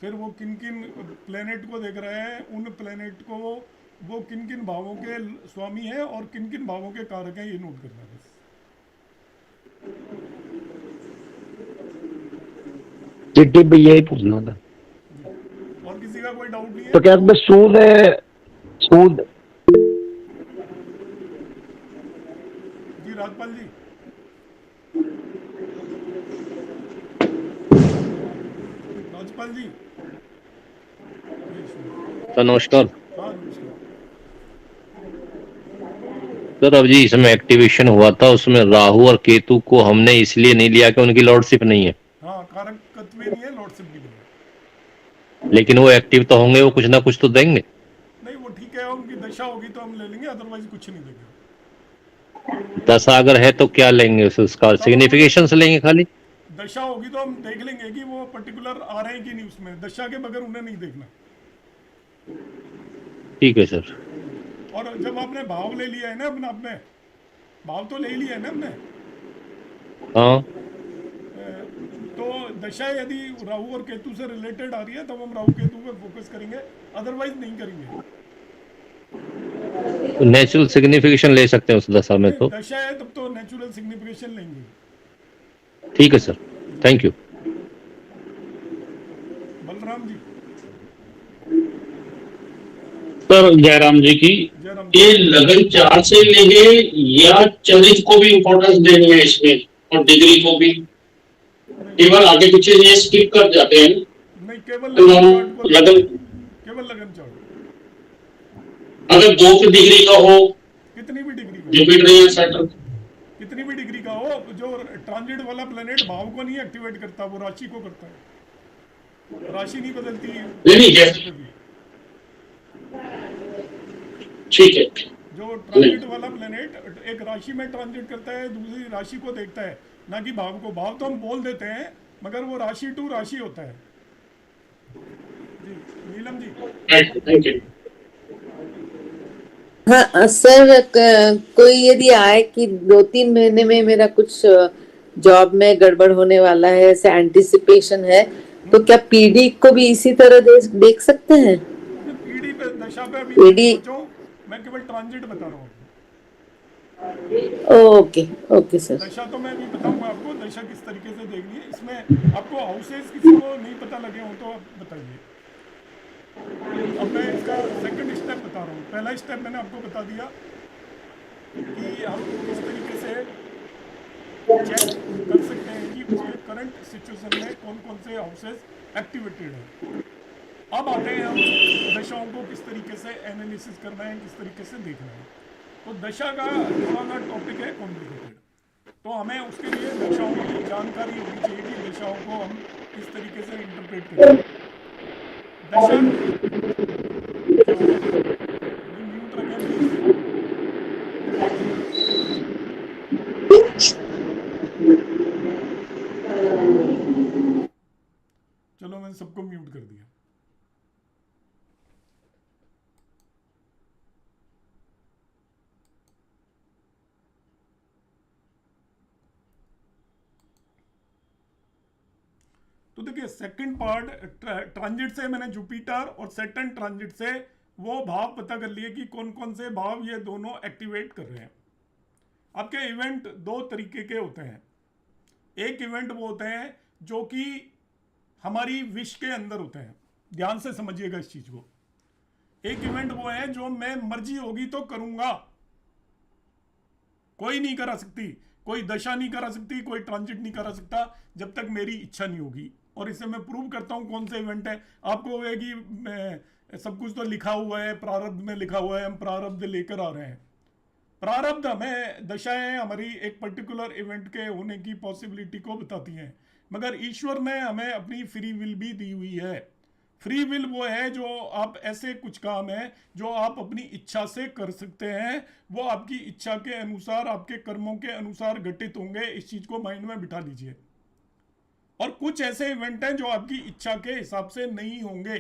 फिर वो किन किन प्लेनेट को देख रहा है, उन प्लेनेट को वो किन किन भावों के स्वामी है और किन किन भावों के कारक हैं, ये नोट करना है बस। चिट्ठी भी यही पूछना था। और किसी का कोई डाउट नहीं है? तो क्या इसमें सूद जी राजपाल जी। राजपाल जी। सर नमस्कार। हाँ नमस्कार। सर अब जी इसमें एक्टिवेशन हुआ था, उसमें राहु और केतु को हमने इसलिए नहीं लिया कि उनकी लॉर्डशिप नहीं है। हाँ, कारक तत्व नहीं है, लॉर्डशिप भी नहीं है। लेकिन वो एक्टिव तो होंगे, वो कुछ ना कुछ तो देंगे। नहीं वो ठीक है, उनकी दशा होगी तो हम ले लेंगे, अदरवाइज कुछ नहीं देंगे। दशा अगर है तो क्या लेंगे, उसका सिग्निफिकेशन से लेंगे खाली? दशा होगी तो हम देख लेंगे कि वो पर्टिकुलर आ रहे हैं कि नहीं, उसमें दशा के बगैर उन्हें नहीं देखना। ठीक है सर। और जब आपने भाव ले लिया है ना, अपना आपने भाव तो ले लिया है ना हमने, हाँ तो दशा यदि राहु और केतु से रिलेटेड आ रही है तब हम राहु केतु पे फोकस करेंगे, अदरवाइज नहीं करेंगे। तो नेचुरल सिग्निफिकेशन ले सकते हैं उस दशा में तो? दशा है तब तो नेचुरल सिग्निफिकेशन लेंगे। ठीक है sir, thank you. Balram ji. Sir Jairam ji की, जयराम ये लगन 4 से लेंगे या चरित्र को भी इम्पोर्टेंस देनी है इसमें, और डिग्री को भी? केवल आगे पीछे ये स्किप कर जाते हैं। नहीं, केवल लगन चार्ट। अगर 2 की डिग्री का हो, कितनी भी डिग्री का, जुपिटर या सैटर्न, कितनी भी डिग्री का हो, जो ट्रांजिट वाला प्लेनेट भाव को नहीं एक्टिवेट करता, वो राशि को करता है। राशि नहीं बदलती नहीं नहीं जैसे पे भी। ठीक है। जो नहीं ट्रांजिट वाला प्लेनेट एक राशि में ट्रांजिट करता है, दूसरी राशि को देखता है, ना कि भाव को। भाव तो हम बोल देते हैं, मगर वो राशि टू राशि होता है। जी नीलम जी। Thank you. हाँ सर, कोई यदि आए कि 2-3 महीने में मेरा कुछ जॉब में गड़बड़ होने वाला है, ऐसे एंटिसिपेशन है, तो क्या पीडी को भी इसी तरह देख सकते हैं? पीढ़ी पे दशा पे अभी मत पीडी। सोचो, मैं केवल ट्रांजिट बता रहा हूँ आपको। Okay okay sir. दशा तो मैं अभी बताऊंगा आपको, दशा किस तरीके से देखनी है। इसमें आपको हाउसेस किसी को नहीं पता लगे हो तो आप बताइए। अब मैं इसका सेकंड स्टेप बता रहा हूँ। पहला स्टेप मैंने आपको बता दिया कि हम किस तरीके से चेक कर सकते हैं कि उसके करंट सिचुएशन में कौन कौन से हाउसेस एक्टिवेटेड है। अब आते हैं हम दशाओं को किस तरीके से एनालिसिस करना है, किस तरीके से देखना है। तो दशा का थोड़ा सा टॉपिक है कॉम्प्लिकेटेड, तो हमें उसके लिए दशाओं की जानकारी होनी चाहिए कि दशाओं को हम किस तरीके से इंटरप्रेट करें। दशा क्या हुआ? म्यूट रखें प्लीज। चलो मैंने सबको म्यूट कर दिया। तो देखिए सेकंड पार्ट ट्रांजिट से मैंने जुपिटर और सैटर्न ट्रांजिट से वो भाव पता कर लिए कि कौन कौन से भाव ये दोनों एक्टिवेट कर रहे हैं। आपके इवेंट दो तरीके के होते हैं। एक इवेंट वो होते हैं जो कि हमारी विश के अंदर होते हैं, ध्यान से समझिएगा इस चीज को। एक इवेंट वो है जो मैं मर्जी होगी तो करूंगा, कोई नहीं करा सकती, कोई दशा नहीं करा सकती, कोई ट्रांजिट नहीं करा सकता जब तक मेरी इच्छा नहीं होगी। और इसे मैं प्रूव करता हूं कौन सा इवेंट है। आपको है कि सब कुछ तो लिखा हुआ है, प्रारब्ध में लिखा हुआ है, हम प्रारब्ध लेकर आ रहे हैं। प्रारब्ध हमें दशाएं हमारी एक पर्टिकुलर इवेंट के होने की पॉसिबिलिटी को बताती हैं, मगर ईश्वर ने हमें अपनी फ्री विल भी दी हुई है। फ्री विल वो है जो आप ऐसे कुछ काम है जो आप अपनी इच्छा से कर सकते हैं, वो आपकी इच्छा के अनुसार, आपके कर्मों के अनुसार घटित होंगे। इस चीज को माइंड में बिठा लीजिए। और कुछ ऐसे इवेंट हैं जो आपकी इच्छा के हिसाब से नहीं होंगे।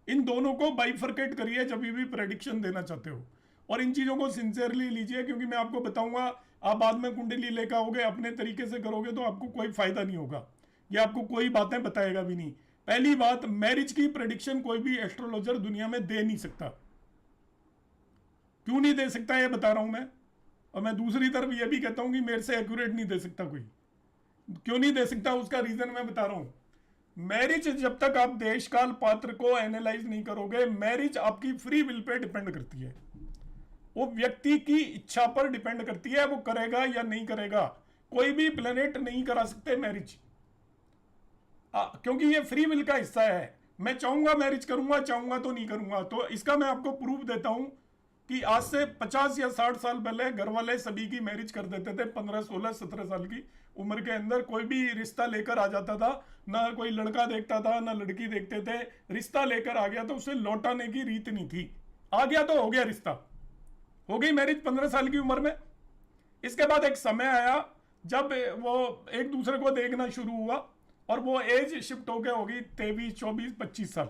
इन दोनों को बाइफरकेट करिए जब भी प्रेडिक्शन देना चाहते हो, और इन चीजों को सिंसियरली लीजिए, क्योंकि मैं आपको बताऊंगा आप बाद में कुंडली लेकर आओगे, अपने तरीके से करोगे तो आपको कोई फायदा नहीं होगा, ये आपको कोई बातें बताएगा भी नहीं। पहली बात, मैरिज की प्रेडिक्शन कोई भी एस्ट्रोलॉजर दुनिया में दे नहीं सकता। क्यों नहीं दे सकता ये बता रहा हूं मैं। और मैं दूसरी तरफ ये भी कहता हूं कि मेरे से एक्यूरेट नहीं दे सकता कोई। क्यों नहीं दे सकता उसका रीजन मैं बता रहा हूं। मैरिज जब तक आप देश काल पात्र को एनालाइज नहीं करोगे, मैरिज आपकी फ्री विल पे डिपेंड करती है, वो व्यक्ति की इच्छा पर डिपेंड करती है, वो करेगा या नहीं करेगा। कोई भी प्लेनेट नहीं करा सकते मैरिज, क्योंकि ये फ्री विल का हिस्सा है। मैं चाहूंगा मैरिज करूंगा, चाहूंगा तो नहीं करूंगा। तो इसका मैं आपको प्रूफ देता हूं कि आज से 50 या 60 साल पहले घर वाले सभी की मैरिज कर देते थे। 15, 16, 17 साल की उम्र के अंदर कोई भी रिश्ता लेकर आ जाता था, ना कोई लड़का देखता था ना लड़की देखते थे। रिश्ता लेकर आ गया तो उसे लौटाने की रीत नहीं थी, आ गया तो हो गया रिश्ता, हो गई मैरिज 15 साल की उम्र में। इसके बाद एक समय आया जब वो एक दूसरे को देखना शुरू हुआ और वो एज शिफ्ट होकर होगी 23, 24, 25 साल।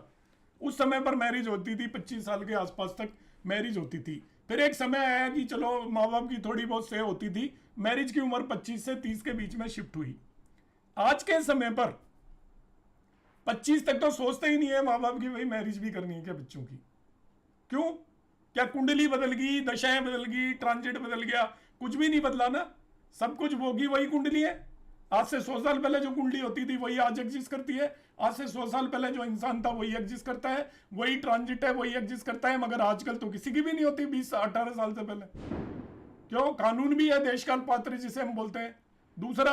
उस समय पर मैरिज होती थी, 25 साल के आसपास तक मैरिज होती थी। फिर एक समय आया कि चलो माँ बाप की थोड़ी बहुत से होती थी, मैरिज की उम्र 25 से 30 के बीच में शिफ्ट हुई। आज के समय पर 25 तक तो सोचते ही नहीं है माँ बाप की भाई मैरिज भी करनी है क्या बच्चों की। क्यों? क्या कुंडली बदल गई, दशाएं बदल गई, ट्रांजिट बदल गया? कुछ भी नहीं बदला ना, सब कुछ होगी वही कुंडली है। आज से 100 साल पहले जो कुंडली होती थी वही आज एग्जिस्ट करती है। आज से 100 साल पहले जो इंसान था वही एग्जिस्ट करता है, वही ट्रांजिट है वही एग्जिस्ट करता है। मगर आजकल तो किसी की भी नहीं होती 20-18 साल से पहले। क्यों? कानून भी है देशकाल पात्र जिसे हम बोलते हैं। दूसरा,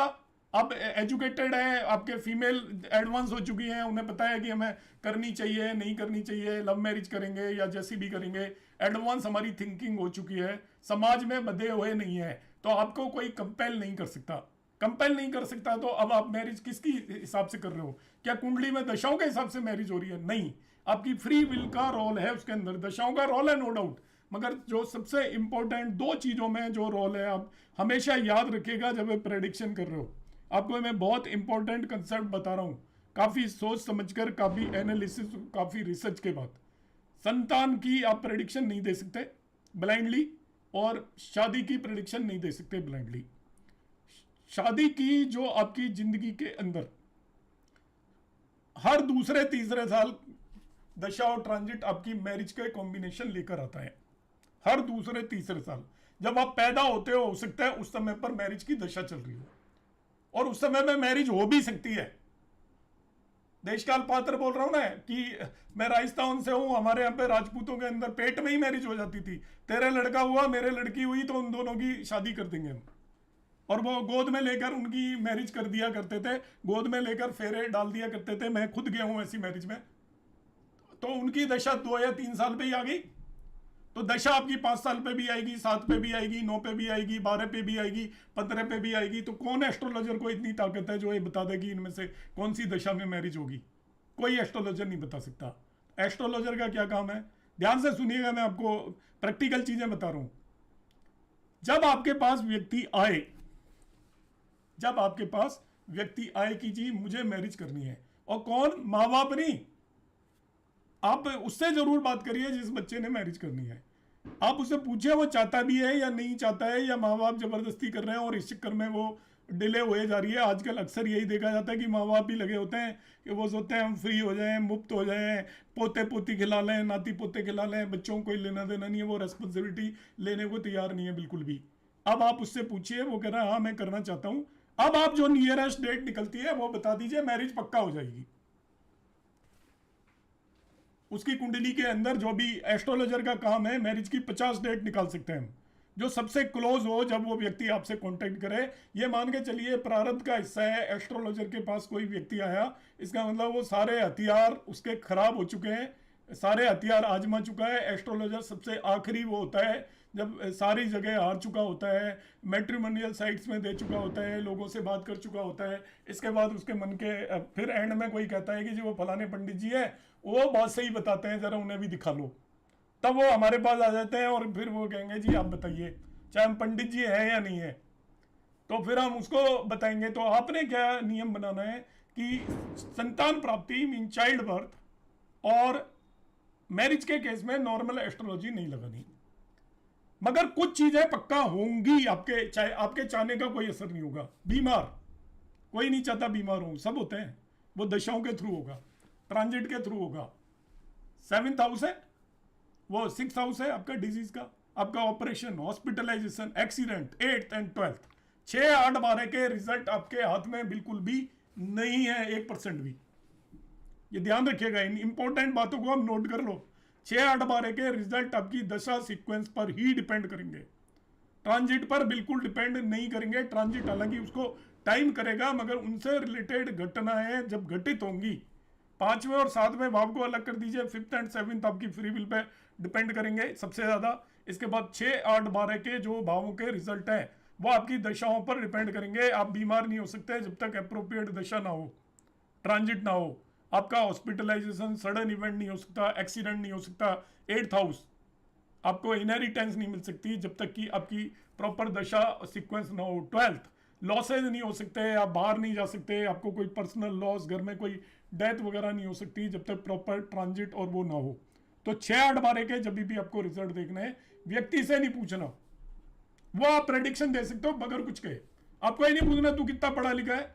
अब एजुकेटेड है, आपके फीमेल एडवांस हो चुकी हैं, उन्हें पता है कि हमें करनी चाहिए नहीं करनी चाहिए, लव मैरिज करेंगे या जैसी भी करेंगे। एडवांस हमारी थिंकिंग हो चुकी है, समाज में बंधे हुए नहीं है, तो आपको कोई कंपेल नहीं कर सकता। कंपेल नहीं कर सकता, तो अब आप मैरिज किसकी हिसाब से कर रहे हो? क्या कुंडली में दशाओं के हिसाब से मैरिज हो रही है? नहीं, आपकी फ्री विल का रोल है उसके अंदर, दशाओं का रोल है नो डाउट, मगर जो सबसे इंपॉर्टेंट दो चीजों में जो रोल है आप हमेशा याद रखिएगा जब आप प्रेडिक्शन कर रहे हो। आपको मैं बहुत इंपॉर्टेंट कंसेप्ट बता रहा हूं, काफी सोच समझकर, काफी एनालिसिस, काफी रिसर्च के बाद। संतान की आप प्रेडिक्शन नहीं दे सकते ब्लाइंडली, और शादी की प्रेडिक्शन नहीं दे सकते ब्लाइंडली। शादी की जो आपकी जिंदगी के अंदर हर दूसरे तीसरे साल दशा और ट्रांजिट आपकी मैरिज का कॉम्बिनेशन लेकर आता है। हर दूसरे तीसरे साल जब आप पैदा होते हो सकता है उस समय पर मैरिज की दशा चल रही हो, और उस समय में मैरिज हो भी सकती है। देशकाल पात्र बोल रहा हूं ना कि मैं राजस्थान से हूं, हमारे यहाँ पे राजपूतों के अंदर पेट में ही मैरिज हो जाती थी। तेरा लड़का हुआ, मेरे लड़की हुई, तो उन दोनों की शादी कर देंगे हम। और वो गोद में लेकर उनकी मैरिज कर दिया करते थे, गोद में लेकर फेरे डाल दिया करते थे। मैं खुद गया हूं ऐसी मैरिज में। तो उनकी दशा 2 या 3 साल पे ही आ गई। तो दशा आपकी 5 साल पे भी आएगी, 7 पे भी आएगी, 9 पे भी आएगी, 12 पे भी आएगी, 15 पे भी आएगी। तो कौन एस्ट्रोलॉजर को इतनी ताकत है जो ये बता दे कि इनमें से कौन सी दशा में मैरिज होगी? कोई एस्ट्रोलॉजर नहीं बता सकता। एस्ट्रोलॉजर का क्या काम है? ध्यान से सुनिएगा, मैं आपको प्रैक्टिकल चीजें बता रहा हूं। जब आपके पास व्यक्ति आए, जब आपके पास व्यक्ति आए कि जी मुझे मैरिज करनी है, और कौन? माँ बाप नहीं, आप उससे जरूर बात करिए जिस बच्चे ने मैरिज करनी है। आप उससे पूछिए वो चाहता भी है या नहीं चाहता है, या माँ बाप जबरदस्ती कर रहे हैं और इस चक्कर में वो डिले हुए जा रही है। आजकल अक्सर यही देखा जाता है कि माँ बाप भी लगे होते हैं कि वो सोचते हैं हम फ्री हो जाएं, मुफ्त हो जाएं, पोते पोती खिला लें, नाती पोते खिला लें, बच्चों को कोई लेना देना नहीं है, वो रेस्पॉन्सिबिलिटी लेने को तैयार नहीं है बिल्कुल भी। अब आप उससे पूछिए, वो कह रहा है हाँ मैं करना चाहता हूँ। अब आप जो नियरेस्ट डेट निकलती है वो बता दीजिए, मैरिज पक्का हो जाएगी। उसकी कुंडली के अंदर जो भी एस्ट्रोलॉजर का काम है, मैरिज की 50 डेट निकाल सकते हैं हम, जो सबसे क्लोज हो जब वो व्यक्ति आपसे कांटेक्ट करे। ये मान के चलिए प्रारब्ध का हिस्सा है। एस्ट्रोलॉजर के पास कोई व्यक्ति आया, इसका मतलब वो सारे हथियार उसके खराब हो चुके हैं, सारे हथियार आजमा चुका है। एस्ट्रोलॉजर सबसे आखिरी वो होता है जब सारी जगह हार चुका होता है, मैट्रिमोनियल साइट्स में दे चुका होता है, लोगों से बात कर चुका होता है। इसके बाद उसके मन के फिर एंड में कोई कहता है कि जी वो फलाने पंडित जी है, वो बात सही बताते हैं, जरा उन्हें भी दिखा लो। तब वो हमारे पास आ जाते हैं और फिर वो कहेंगे जी आप बताइए, चाहे हम पंडित जी है या नहीं है, तो फिर हम उसको बताएंगे। तो आपने क्या नियम बनाना है कि संतान प्राप्ति मीन चाइल्ड बर्थ और मैरिज के केस में नॉर्मल एस्ट्रोलॉजी नहीं लगानी, मगर कुछ चीजें पक्का होंगी। आपके चाहने का कोई असर नहीं होगा। बीमार कोई नहीं चाहता बीमार हो, सब होते हैं, वो दशाओं के थ्रू होगा, ट्रांजिट के थ्रू होगा। 7th हाउस है, वो 6th हाउस है आपका डिजीज का, आपका operation, hospitalisation, accident, 8th and 12th, 6, 8, 12 के रिजल्ट आपके हाथ में बिल्कुल भी नहीं है, 1% भी। ये ध्यान रखिएगा, इन इंपॉर्टेंट बातों को हम नोट कर लो। 6, 8, 12 के रिजल्ट आपकी दशा सीक्वेंस पर ही डिपेंड करेंगे, ट्रांजिट पर बिल्कुल डिपेंड नहीं करेंगे। ट्रांजिट हालांकि उसको टाइम करेगा, मगर उनसे रिलेटेड घटनाएं जब घटित होंगी, 5वें और 7वें भाव को अलग कर दीजिए, 5th एंड 7th आपकी फ्री विल पे डिपेंड करेंगे सबसे ज्यादा। इसके बाद 6, 8, 12 के जो भावों के रिजल्ट हैं वो आपकी दशाओं पर डिपेंड करेंगे। आप बीमार नहीं हो सकते जब तक अप्रोप्रिएट दशा ना हो, ट्रांजिट ना हो। आपका हॉस्पिटलाइजेशन, सडन इवेंट नहीं हो सकता, एक्सीडेंट नहीं हो सकता। 8th हाउस, आपको इनहेरिटेंस नहीं मिल सकती जब तक कि आपकी प्रॉपर दशा सीक्वेंस ना हो। 12th, लॉसेज नहीं हो सकते, आप बाहर नहीं जा सकते, आपको कोई पर्सनल लॉस, घर में कोई डेथ वगैरह नहीं हो सकती जब तक प्रॉपर ट्रांजिट और वो ना हो। तो 6, 8, 12 के जब भी आपको रिजल्ट देखना है, व्यक्ति से नहीं पूछना, वो आप प्रेडिक्शन दे सकते हो बगैर कुछ कहे। आपको ही नहीं पूछना तू कितना पढ़ा लिखा है,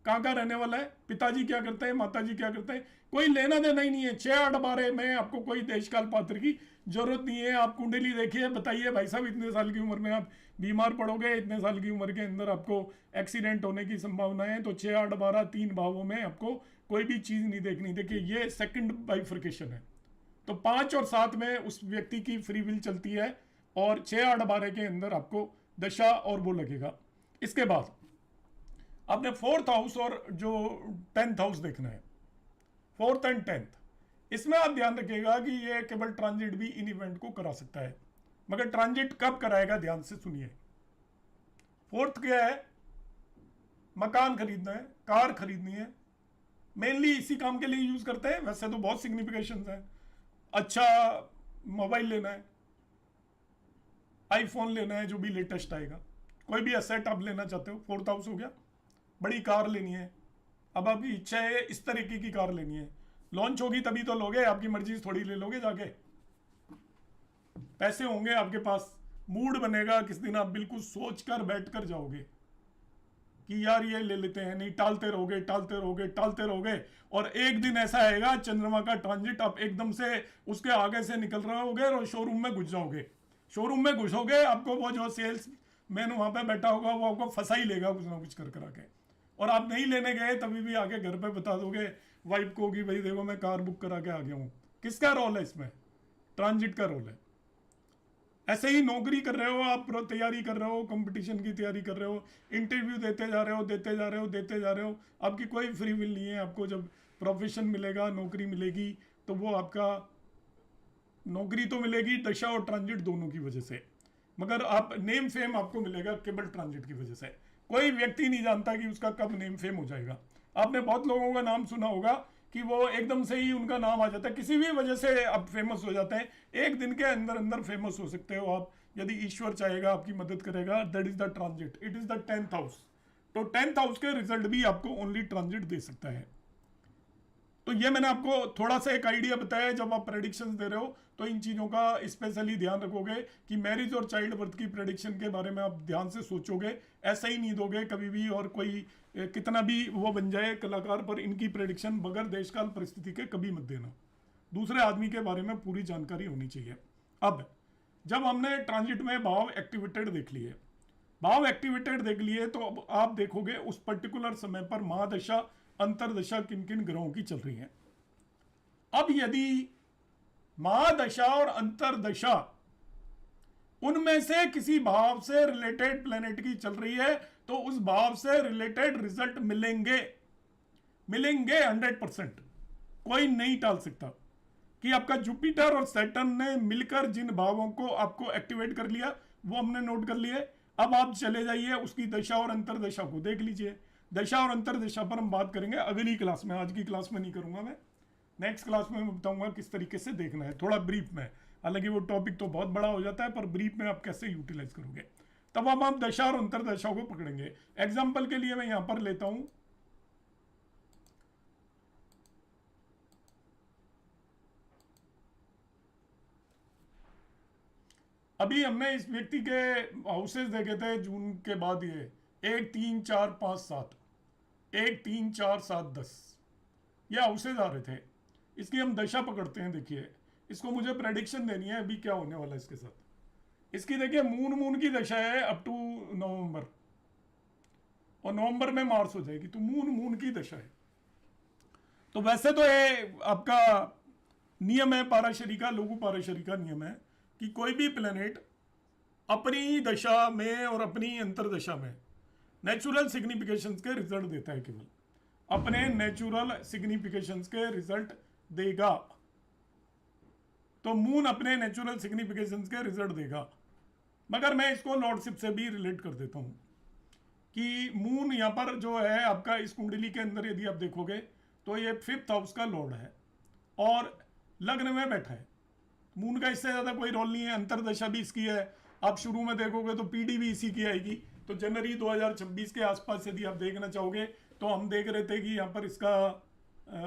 कहाँ का रहने वाला है, पिताजी क्या करते हैं, माताजी क्या करते हैं, कोई लेना देना ही नहीं है। 6, 8, 12 में आपको कोई देशकाल पात्र की जरूरत नहीं है। आप कुंडली देखिए, बताइए भाई साहब इतने साल की उम्र में आप बीमार पड़ोगे, इतने साल की उम्र के अंदर आपको एक्सीडेंट होने की संभावना है। तो 6, 8, 12 3 भावों में आपको कोई भी चीज नहीं देखनी। देखिए ये सेकंड बाइफर्केशन है। तो 5 और 7 में उस व्यक्ति की फ्री विल चलती है, और 6, 8, 12 के अंदर आपको दशा और वो लगेगा। इसके बाद आपने 4th हाउस और जो 10th हाउस देखना है, 4th एंड 10th। इसमें आप ध्यान रखिएगा कि ये केवल ट्रांजिट भी इन इवेंट को करा सकता है, मगर ट्रांजिट कब कराएगा ध्यान से सुनिए। 4th क्या है? मकान खरीदना है, कार खरीदनी है, मेनली इसी काम के लिए यूज करते हैं। वैसे तो बहुत सिग्निफिकेशंस हैं। अच्छा मोबाइल लेना है, आईफोन लेना है, जो भी लेटेस्ट आएगा, कोई भी एसेट आप लेना चाहते हो, 4th हाउस हो गया। बड़ी कार लेनी है, अब आपकी इच्छा है इस तरीके की कार लेनी है, लॉन्च होगी तभी तो लोगे, आपकी मर्जी से थोड़ी ले लोगे जाके। पैसे होंगे आपके पास, मूड बनेगा, किस दिन आप बिल्कुल सोच कर बैठ कर जाओगे कि यार ये ले लेते हैं, नहीं टालते रहोगे टालते रहोगे टालते रहोगे, और एक दिन ऐसा आएगा चंद्रमा का ट्रांजिट, आप एकदम से उसके आगे से निकल रहे होगे और शोरूम में घुस जाओगे। शोरूम में घुसोगे, आपको वो जो सेल्स मैन वहां पे बैठा होगा वो आपको फंसा ही लेगा कुछ ना कुछ कर करा के, और आप नहीं लेने गए तभी भी आके घर पे बता दोगे वाइफ को कि भाई देखो मैं कार बुक करा के आ गया हूँ। किसका रोल है इसमें? ट्रांजिट का रोल है। ऐसे ही नौकरी कर रहे हो आप, तैयारी कर रहे हो, कंपटीशन की तैयारी कर रहे हो, इंटरव्यू देते जा रहे हो देते जा रहे हो देते जा रहे हो, आपकी कोई फ्री विल नहीं है। आपको जब प्रोफेशन मिलेगा, नौकरी मिलेगी, तो वो आपका नौकरी तो मिलेगी दशा और ट्रांजिट दोनों की वजह से, मगर आप नेम फेम आपको मिलेगा केवल ट्रांजिट की वजह से। कोई व्यक्ति नहीं जानता कि उसका कब नेम फेम हो जाएगा। आपने बहुत लोगों का नाम सुना होगा कि वो एकदम से ही उनका नाम आ जाता है, किसी भी वजह से आप फेमस हो जाते हैं। एक दिन के अंदर अंदर फेमस हो सकते हो आप, यदि ईश्वर चाहेगा, आपकी मदद करेगा। That is the transit, it is the 10th house. तो 10th हाउस के रिजल्ट भी आपको ओनली ट्रांजिट दे सकता है। तो ये मैंने आपको थोड़ा सा एक आइडिया बताया। जब आप प्रेडिक्शंस दे रहे हो तो इन चीज़ों का स्पेशली ध्यान रखोगे कि मैरिज और चाइल्ड बर्थ की प्रेडिक्शन के बारे में आप ध्यान से सोचोगे। ऐसा ही नहीं दोगे कभी भी, और कोई कितना भी वो बन जाए कलाकार, पर इनकी प्रेडिक्शन बगैर देशकाल परिस्थिति के कभी मत देना। दूसरे आदमी के बारे में पूरी जानकारी होनी चाहिए। अब जब हमने ट्रांजिट में भाव एक्टिवेटेड देख लिए, भाव एक्टिवेटेड देख लिए, तो अब आप देखोगे उस पर्टिकुलर समय पर महादशा अंतरदशा किन किन ग्रहों की चल रही है। अब यदि महादशा और अंतरदशा उनमें से किसी भाव से रिलेटेड प्लेनेट की चल रही है, तो उस भाव से रिलेटेड रिजल्ट मिलेंगे 100%। कोई नहीं टाल सकता कि आपका जुपिटर और सैटर्न ने मिलकर जिन भावों को आपको एक्टिवेट कर लिया वो हमने नोट कर लिए। अब आप चले जाइए उसकी दशा और अंतरदशा को देख लीजिए। दशा और अंतरदशा पर हम बात करेंगे अगली क्लास में, आज की क्लास में नहीं करूंगा मैं। नेक्स्ट क्लास में मैं बताऊंगा किस तरीके से देखना है, थोड़ा ब्रीफ में। हालांकि वो टॉपिक तो बहुत बड़ा हो जाता है, पर ब्रीफ में आप कैसे यूटिलाइज करोगे। तब हम आप दशा और अंतरदशा को पकड़ेंगे। एग्जाम्पल के लिए मैं यहां पर लेता हूं अभी हमने इस व्यक्ति के हाउसेस देखे थे जून के बाद, ये 1 3 4 5 7, 1 3 4 7 10 ये हाउसेज आ रहे थे। इसकी हम दशा पकड़ते हैं। देखिए इसको मुझे प्रेडिक्शन देनी है अभी क्या होने वाला है इसके साथ। इसकी देखिए मून की दशा है अप टू नवंबर, और नवंबर में मार्स हो जाएगी, तो मून की दशा है। तो वैसे तो ये आपका नियम है पाराशरी का, लघु पाराशरी का नियम है कि कोई भी प्लेनेट अपनी दशा में और अपनी अंतरदशा में नेचुरल सिग्निफिकेशंस के रिजल्ट देता है। केवल अपने नेचुरल सिग्निफिकेशंस के रिजल्ट देगा। तो मून अपने नेचुरल सिग्निफिकेशंस के रिजल्ट देगा। मगर मैं इसको लॉर्डशिप से भी रिलेट कर देता हूं कि मून यहां पर जो है आपका इस कुंडली के अंदर यदि आप देखोगे तो ये 5th हाउस का लॉर्ड है और लग्न में बैठा है। मून का इससे ज्यादा कोई रोल नहीं है। अंतरदशा भी इसकी है। आप शुरू में देखोगे तो पीडी भी इसी की आएगी। तो जनवरी 2026 के आसपास यदि आप देखना चाहोगे तो हम देख रहे थे कि यहाँ पर इसका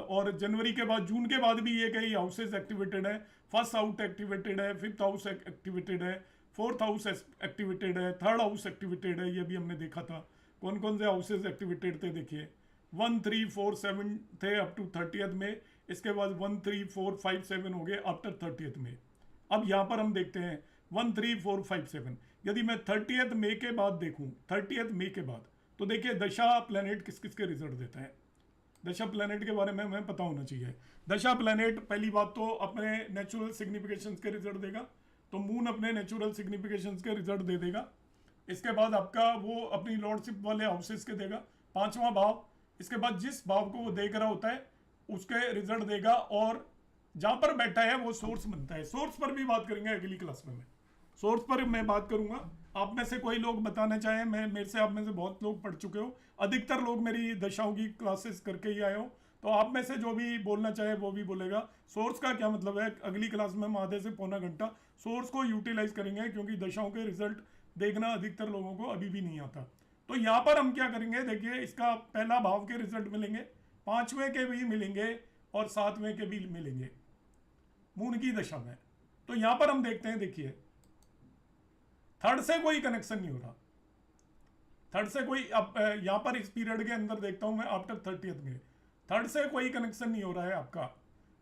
और जनवरी के बाद, जून के बाद भी ये कई हाउसेस एक्टिवेटेड है। 1st हाउस एक्टिवेटेड है, 5th हाउस एक्टिवेटेड है, 4th हाउस एक्टिवेटेड है, 3rd हाउस एक्टिवेटेड है। ये भी हमने देखा था कौन कौन से हाउसेस एक्टिवेटेड थे। देखिए 1 3 4 7 थे अप टू 30th में। इसके बाद 1 3 4 5 7 हो गए आफ्टर 30th में। अब यहाँ पर हम देखते हैं 1 3 4 5 7। यदि मैं 30th मई के बाद देखूं, 30th मई के बाद, तो देखिए दशा प्लेनेट किस किस के रिजल्ट देता है। दशा प्लेनेट के बारे में हमें पता होना चाहिए। दशा प्लेनेट पहली बात तो अपने नेचुरल सिग्निफिकेशंस के रिजल्ट देगा। तो मून अपने नेचुरल सिग्निफिकेशंस के रिजल्ट दे देगा। इसके बाद आपका वो अपनी लॉर्डशिप वाले हाउसेस के देगा, 5वां भाव। इसके बाद जिस भाव को वो देख रहा होता है उसके रिजल्ट देगा, और जहां पर बैठा है वो सोर्स बनता है। सोर्स पर भी बात करेंगे अगली क्लास में। सोर्स पर मैं बात करूंगा। आप में से कोई लोग बताना चाहें, मैं मेरे से आप में से बहुत लोग पढ़ चुके हो, अधिकतर लोग मेरी दशाओं की क्लासेस करके ही आए हो, तो आप में से जो भी बोलना चाहे वो भी बोलेगा। सोर्स का क्या मतलब है, अगली क्लास में हम आधे से पौना घंटा सोर्स को यूटिलाइज करेंगे, क्योंकि दशाओं के रिजल्ट देखना अधिकतर लोगों को अभी भी नहीं आता। तो यहाँ पर हम क्या करेंगे, देखिए इसका पहला भाव के रिजल्ट मिलेंगे, 5वें के भी मिलेंगे और 7वें के भी मिलेंगे मून की दशा में। तो यहाँ पर हम देखते हैं, देखिए थर्ड से कोई कनेक्शन नहीं हो रहा, थर्ड से कोई, अब यहाँ पर इस पीरियड के अंदर देखता हूं मैं आफ्टर 30th में, थर्ड से कोई कनेक्शन नहीं हो रहा है आपका,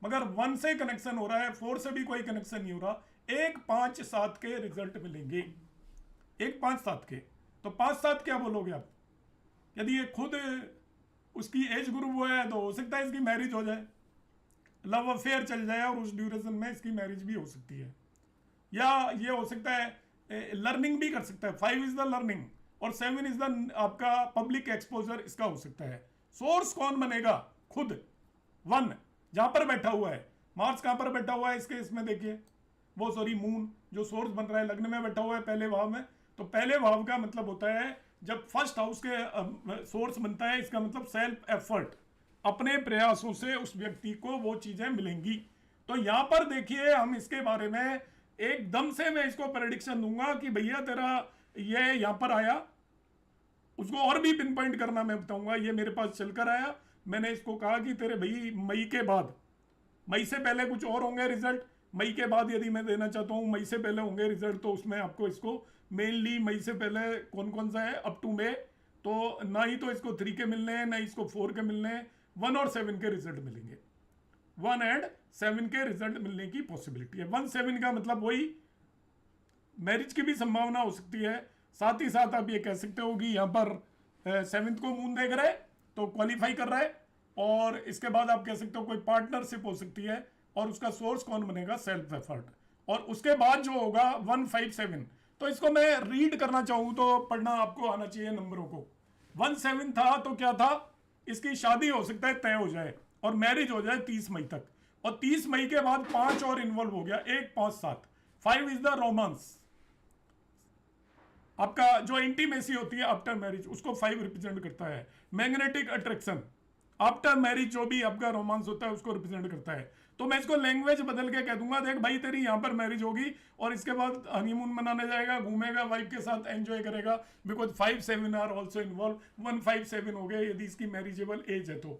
मगर 1 से कनेक्शन हो रहा है, 4 से भी कोई कनेक्शन नहीं हो रहा। 1, 5, 7 के रिजल्ट मिलेंगे, 1, 5, 7 के। तो 5, 7 क्या बोलोगे आप? यदि ये खुद उसकी एज ग्रुप वो है तो हो सकता है इसकी मैरिज हो जाए, लव अफेयर चल जाए और उस ड्यूरेशन में इसकी मैरिज भी हो सकती है, या ये हो सकता है लर्निंग भी कर सकता है। 5 इज द लर्निंग और 7 इज द आपका पब्लिक एक्सपोजर, इसका हो सकता है। सोर्स कौन बनेगा? खुद 1 जहां पर बैठा हुआ है। मार्स कहां पर बैठा हुआ है इसके, इसमें देखिए वो सॉरी मून जो सोर्स बन रहा है लग्न में बैठा हुआ है पहले भाव में। तो पहले भाव का मतलब होता है जब फर्स्ट हाउस के सोर्स बनता है, इसका मतलब सेल्फ एफर्ट, अपने प्रयासों से उस व्यक्ति को वो चीजें मिलेंगी। तो यहां पर देखिए हम इसके बारे में एकदम से मैं इसको प्रेडिक्शन दूंगा कि भैया तेरा ये यहां पर आया, उसको और भी पिन पॉइंट करना मैं बताऊंगा। ये मेरे पास चलकर आया, मैंने इसको कहा कि तेरे भाई मई के बाद, मई से पहले कुछ और होंगे रिजल्ट, मई के बाद यदि मैं देना चाहता हूं मई से पहले होंगे रिजल्ट, तो उसमें आपको इसको मेनली मई से पहले कौन कौन सा है अप टू मई, तो ना ही तो इसको 3 के मिलने हैं, ना इसको 4 के मिलने हैं, 1 और 7 के रिजल्ट मिलेंगे। 1 और 7 के रिजल्ट मिलने की पॉसिबिलिटी है। 1, 7 का मतलब वही मैरिज की भी संभावना हो सकती है। साथ ही साथ आप ये कह सकते हो कि यहाँ पर 7th को मून देख रहा है तो क्वालिफाई कर रहा है, और इसके बाद आप कह सकते हो कोई पार्टनरशिप हो सकती है, और उसका सोर्स कौन बनेगा? Self effort. और उसके बाद जो होगा 1, 5, 7, तो इसको मैं रीड करना चाहूँ तो पढ़ना आपको आना चाहिए नंबरों को। 1, 7 था तो क्या था, इसकी शादी हो सकता है तय हो जाए और मैरिज हो जाए 30 मई तक, और 30 मई के बाद 5 और इन्वॉल्व हो गया, 1, 5, 7। 5 इज द रोमांस, आपका जो इंटीमेसी होती है आफ्टर मैरिज, उसको 5 रिप्रेजेंट करता है। मैग्नेटिक अट्रैक्शन आफ्टर मैरिज जो भी आपका रोमांस होता है उसको रिप्रेजेंट करता है। तो मैं इसको लैंग्वेज बदल के कह दूंगा, देख भाई तेरी यहाँ पर मैरिज होगी और इसके बाद हनीमून मनाने जाएगा, घूमेगा वाइफ के साथ, एंजॉय करेगा, बिकॉज 5, 7 आर ऑल्सो इन्वॉल्व। 1, 5, 7 हो गए यदि इसकी मैरिजेबल एज है तो।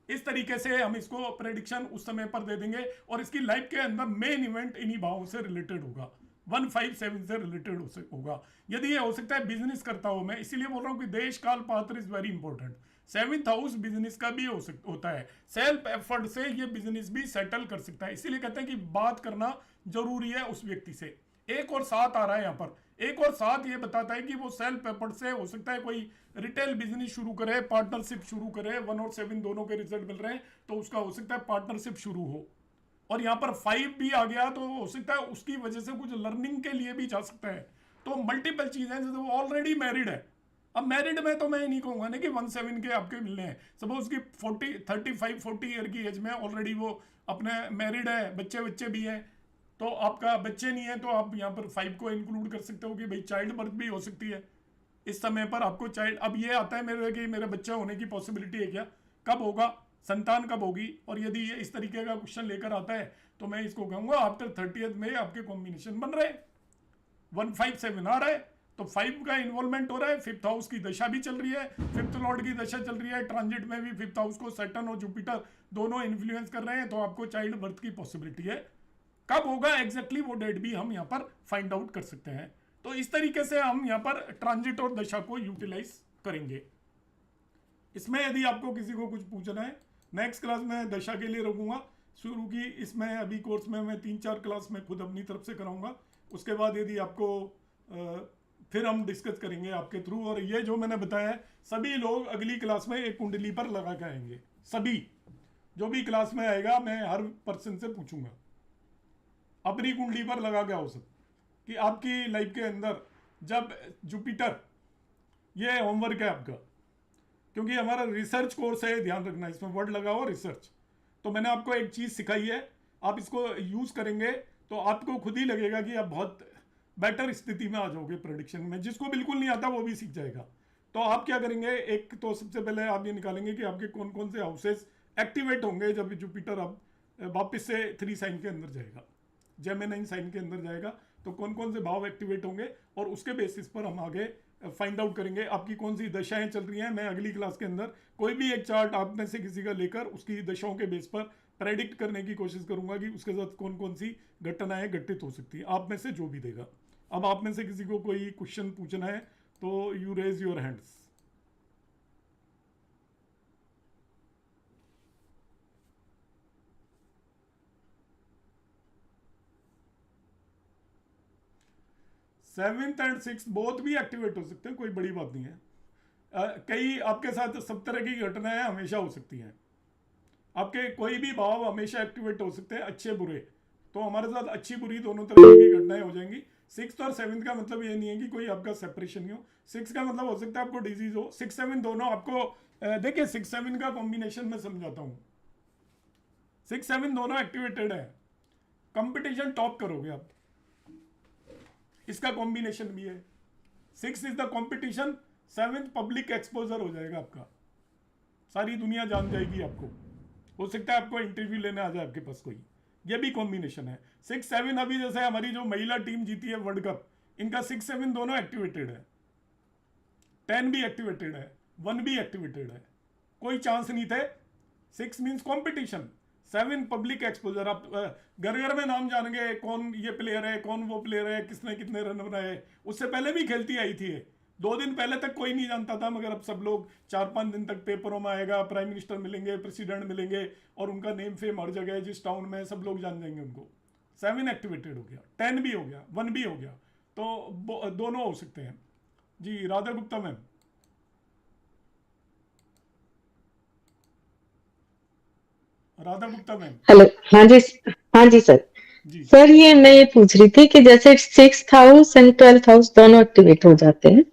इस तरीके से हम इसको प्रेडिक्शन उस समय पर दे देंगे, और इसकी लाइफ के अंदर मेन इवेंट इन्हीं भावों से रिलेटेड होगा, 1, 5, 7 से रिलेटेड होगा। यदि ये हो सकता है बिजनेस करता हो, मैं इसीलिए बोल रहा हूँ कि देश काल पात्र is very important. 7th house business का भी होता है, सेल्फ एफर्ट से ये बिजनेस भी सेटल कर सकता है। इसीलिए कहते हैं कि बात करना जरूरी है उस व्यक्ति से। 1 और 7 आ रहा है यहाँ पर, 1 और 7 ये बताता है कि वो सेल्फ एफर्ट से हो सकता है कोई रिटेल बिजनेस शुरू करे, पार्टनरशिप शुरू करे। 1 और 7 दोनों के रिजल्ट मिल रहे हैं तो उसका हो सकता है पार्टनरशिप शुरू हो। और यहाँ पर 5 भी आ गया तो हो सकता है उसकी वजह से कुछ लर्निंग के लिए भी जा सकता है। तो मल्टीपल चीजें, जैसे वो ऑलरेडी मैरिड है, अब मैरिड में तो मैं नहीं कहूंगा ना कि 1, 7 के आपके मिलने हैं। सपोज की 35, 40 ईयर की एज में ऑलरेडी वो अपने मैरिड है, बच्चे भी हैं, तो आपका बच्चे नहीं है तो आप यहाँ पर 5 को इंक्लूड कर सकते हो कि भाई चाइल्ड बर्थ भी हो सकती है इस समय पर आपको चाइल्ड। अब ये आता है मेरे कि मेरा बच्चा होने की पॉसिबिलिटी है क्या, कब होगा, संतान कब होगी। और यदि ये इस तरीके का क्वेश्चन लेकर आता है तो मैं इसको कहूंगा आफ्टर 30th में आपके कॉम्बिनेशन बन रहे हैं, 1, 5, 7 आ रहा है तो 5 का इन्वॉल्वमेंट हो रहा है। 5th हाउस की दशा भी चल रही है, 5th लॉर्ड की दशा चल रही है, ट्रांजिट में भी 5th हाउस को सैटर्न और जुपिटर दोनों इन्फ्लुएंस कर रहे हैं, तो आपको चाइल्ड बर्थ की पॉसिबिलिटी है। कब होगा एग्जैक्टली वो डेट भी हम यहाँ पर फाइंड आउट कर सकते हैं। तो इस तरीके से हम यहाँ पर ट्रांजिट और दशा को यूटिलाइज करेंगे। इसमें यदि आपको किसी को कुछ पूछना है, नेक्स्ट क्लास में दशा के लिए रखूंगा शुरू की, इसमें अभी कोर्स में मैं 3-4 क्लास में खुद अपनी तरफ से कराऊंगा। उसके बाद यदि आपको फिर हम डिस्कस करेंगे आपके थ्रू। और ये जो मैंने बताया है सभी लोग अगली क्लास में एक कुंडली पर लगा के आएंगे, सभी जो भी क्लास में आएगा मैं हर पर्सन से पूछूंगा अपनी कुंडली पर लगा के आओ सब, कि आपकी लाइफ के अंदर जब जुपिटर, ये होमवर्क है आपका, क्योंकि हमारा रिसर्च कोर्स है, ध्यान रखना इसमें वर्ड लगा हो रिसर्च। तो मैंने आपको एक चीज सिखाई है, आप इसको यूज करेंगे तो आपको खुद ही लगेगा कि आप बहुत बेटर स्थिति में आ जाओगे प्रेडिक्शन में। जिसको बिल्कुल नहीं आता वो भी सीख जाएगा। तो आप क्या करेंगे, एक तो सबसे पहले आप ये निकालेंगे कि आपके कौन कौन से हाउसेस एक्टिवेट होंगे जब जुपिटर अब वापस से 3 साइन के अंदर जाएगा, जेमिनी साइन के अंदर जाएगा, तो कौन कौन से भाव एक्टिवेट होंगे, और उसके बेसिस पर हम आगे फाइंड आउट करेंगे आपकी कौन सी दशाएं चल रही हैं। मैं अगली क्लास के अंदर कोई भी एक चार्ट आप में से किसी का लेकर उसकी दशाओं के बेस पर प्रेडिक्ट करने की कोशिश करूंगा कि उसके साथ कौन कौन सी घटनाएं घटित हो सकती है, आप में से जो भी देगा। अब आप में से किसी को कोई क्वेश्चन पूछना है तो you raise your hands. Seventh and six both भी एक्टिवेट हो सकते हैं, कोई बड़ी बात नहीं है। कई आपके साथ सब तरह की घटनाएं हमेशा हो सकती हैं, आपके कोई भी भाव हमेशा एक्टिवेट हो सकते हैं, अच्छे बुरे। तो हमारे साथ अच्छी बुरी दोनों तरह की घटनाएं हो जाएंगी। 6th और 7th का मतलब ये नहीं है कि कोई आपका सेपरेशन ही हो। 6 का मतलब हो सकता है आपको डिजीज हो। 6, 7 दोनों आपको देखिए 6, 7 का कॉम्बिनेशन मैं समझाता हूँ। 6, 7 दोनों एक्टिवेटेड है, कंपटीशन टॉप करोगे आप, इसका कॉम्बिनेशन भी है। 6 is the competition, 7 public exposure हो जाएगा आपका, सारी दुनिया जान जाएगी आपको। हो सकता है आपको इंटरव्यू लेने आ जाए आपके पास कोई, ये भी कॉम्बिनेशन है। 6, 7 अभी जैसे हमारी जो महिला टीम जीती है वर्ल्ड कप, इनका 6, 7 दोनों एक्टिवेटेड है, 10 भी एक्टिवेटेड है, 1 भी एक्टिवेटेड है, कोई चांस नहीं थे। 6 मीन्स कॉम्पिटिशन, 7 पब्लिक एक्सपोजर। आप घर घर में नाम जानेंगे कौन ये प्लेयर है, कौन वो प्लेयर है, किसने कितने रन बनाए। उससे पहले भी खेलती आई थी, 2 दिन पहले तक कोई नहीं जानता था, मगर अब सब लोग 4-5 दिन तक पेपरों में आएगा, प्राइम मिनिस्टर मिलेंगे, प्रेसिडेंट मिलेंगे, और उनका नेम फेम हर जगह है, जिस टाउन में सब लोग जान जाएंगे उनको। 7 एक्टिवेटेड हो गया, 10 भी हो गया, 1 भी हो गया, तो दोनों हो सकते हैं। जी Radha Gupta ma'am. Radha Gupta ma'am. Hello, हाँ जी सर। जी सर ये मैं ये पूछ रही थी कि जैसे 6th house and 12th house दोनों एक्टिवेट हो जाते हैं,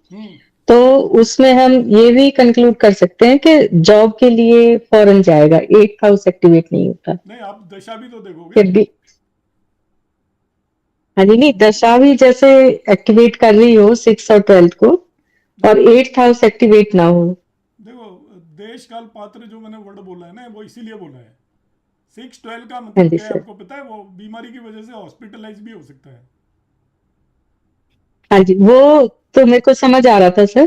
तो उसमें हम ये भी कंक्लूड कर सकते हैं कि जॉब के लिए फॉरेन जाएगा, 8th हाउस एक्टिवेट नहीं होता। नहीं, आप दशा भी तो देखोगे। फिर भी हाँ जी, नहीं दशा भी जैसे एक्टिवेट कर रही हो 6 और 12th को, और 8th हाउस एक्टिवेट ना हो। देखो, देश काल पात्र जो मैंने वर्ड बोला है ना, वो इसीलिए बोला है। 6, 12 का हाँ मतलब जी क्या है सर। आपको पता है? वो बीमारी की वजह से हॉस्पिटलाइज भी हो सकता है। हाँ जी, वो तो मेरे को समझ आ रहा था सर,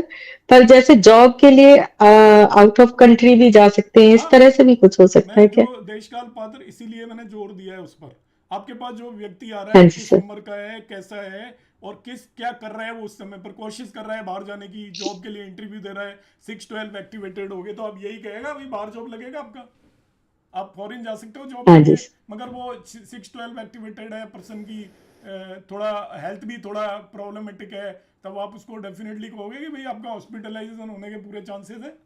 पर जैसे जॉब के लिए आउट ऑफ कंट्री भी जा सकते हैं, इस हाँ, तरह से भी कुछ हो सकता मैं है क्या? जो देश काल पात्र इसीलिए मैंने जोर दिया है उस पर। आपके पास जो व्यक्ति आ रहा हाँ है, जी किस सर। उम्र का है, कैसा है, और क्या कर रहा है, वो उस समय पर कोशिश कर रहा है बाहर जाने की, जॉब के लिए इंटरव्यू दे रहा है। 6, 12 एक्टिवेटेड हो गए तो अब यही कहेगा भाई बाहर जॉब लगेगा आपका, आप फॉरेन जा सकते हो जॉब हाँ के जी लिए। मगर वो 6, 12 एक्टिवेटेड है, पर्सन की थोड़ा हेल्थ भी थोड़ा प्रॉब्लमेटिक है, तब आप उसको डेफिनेटली कहोगे कि भाई आपका हॉस्पिटलाइजेशन होने के पूरे चांसेस है।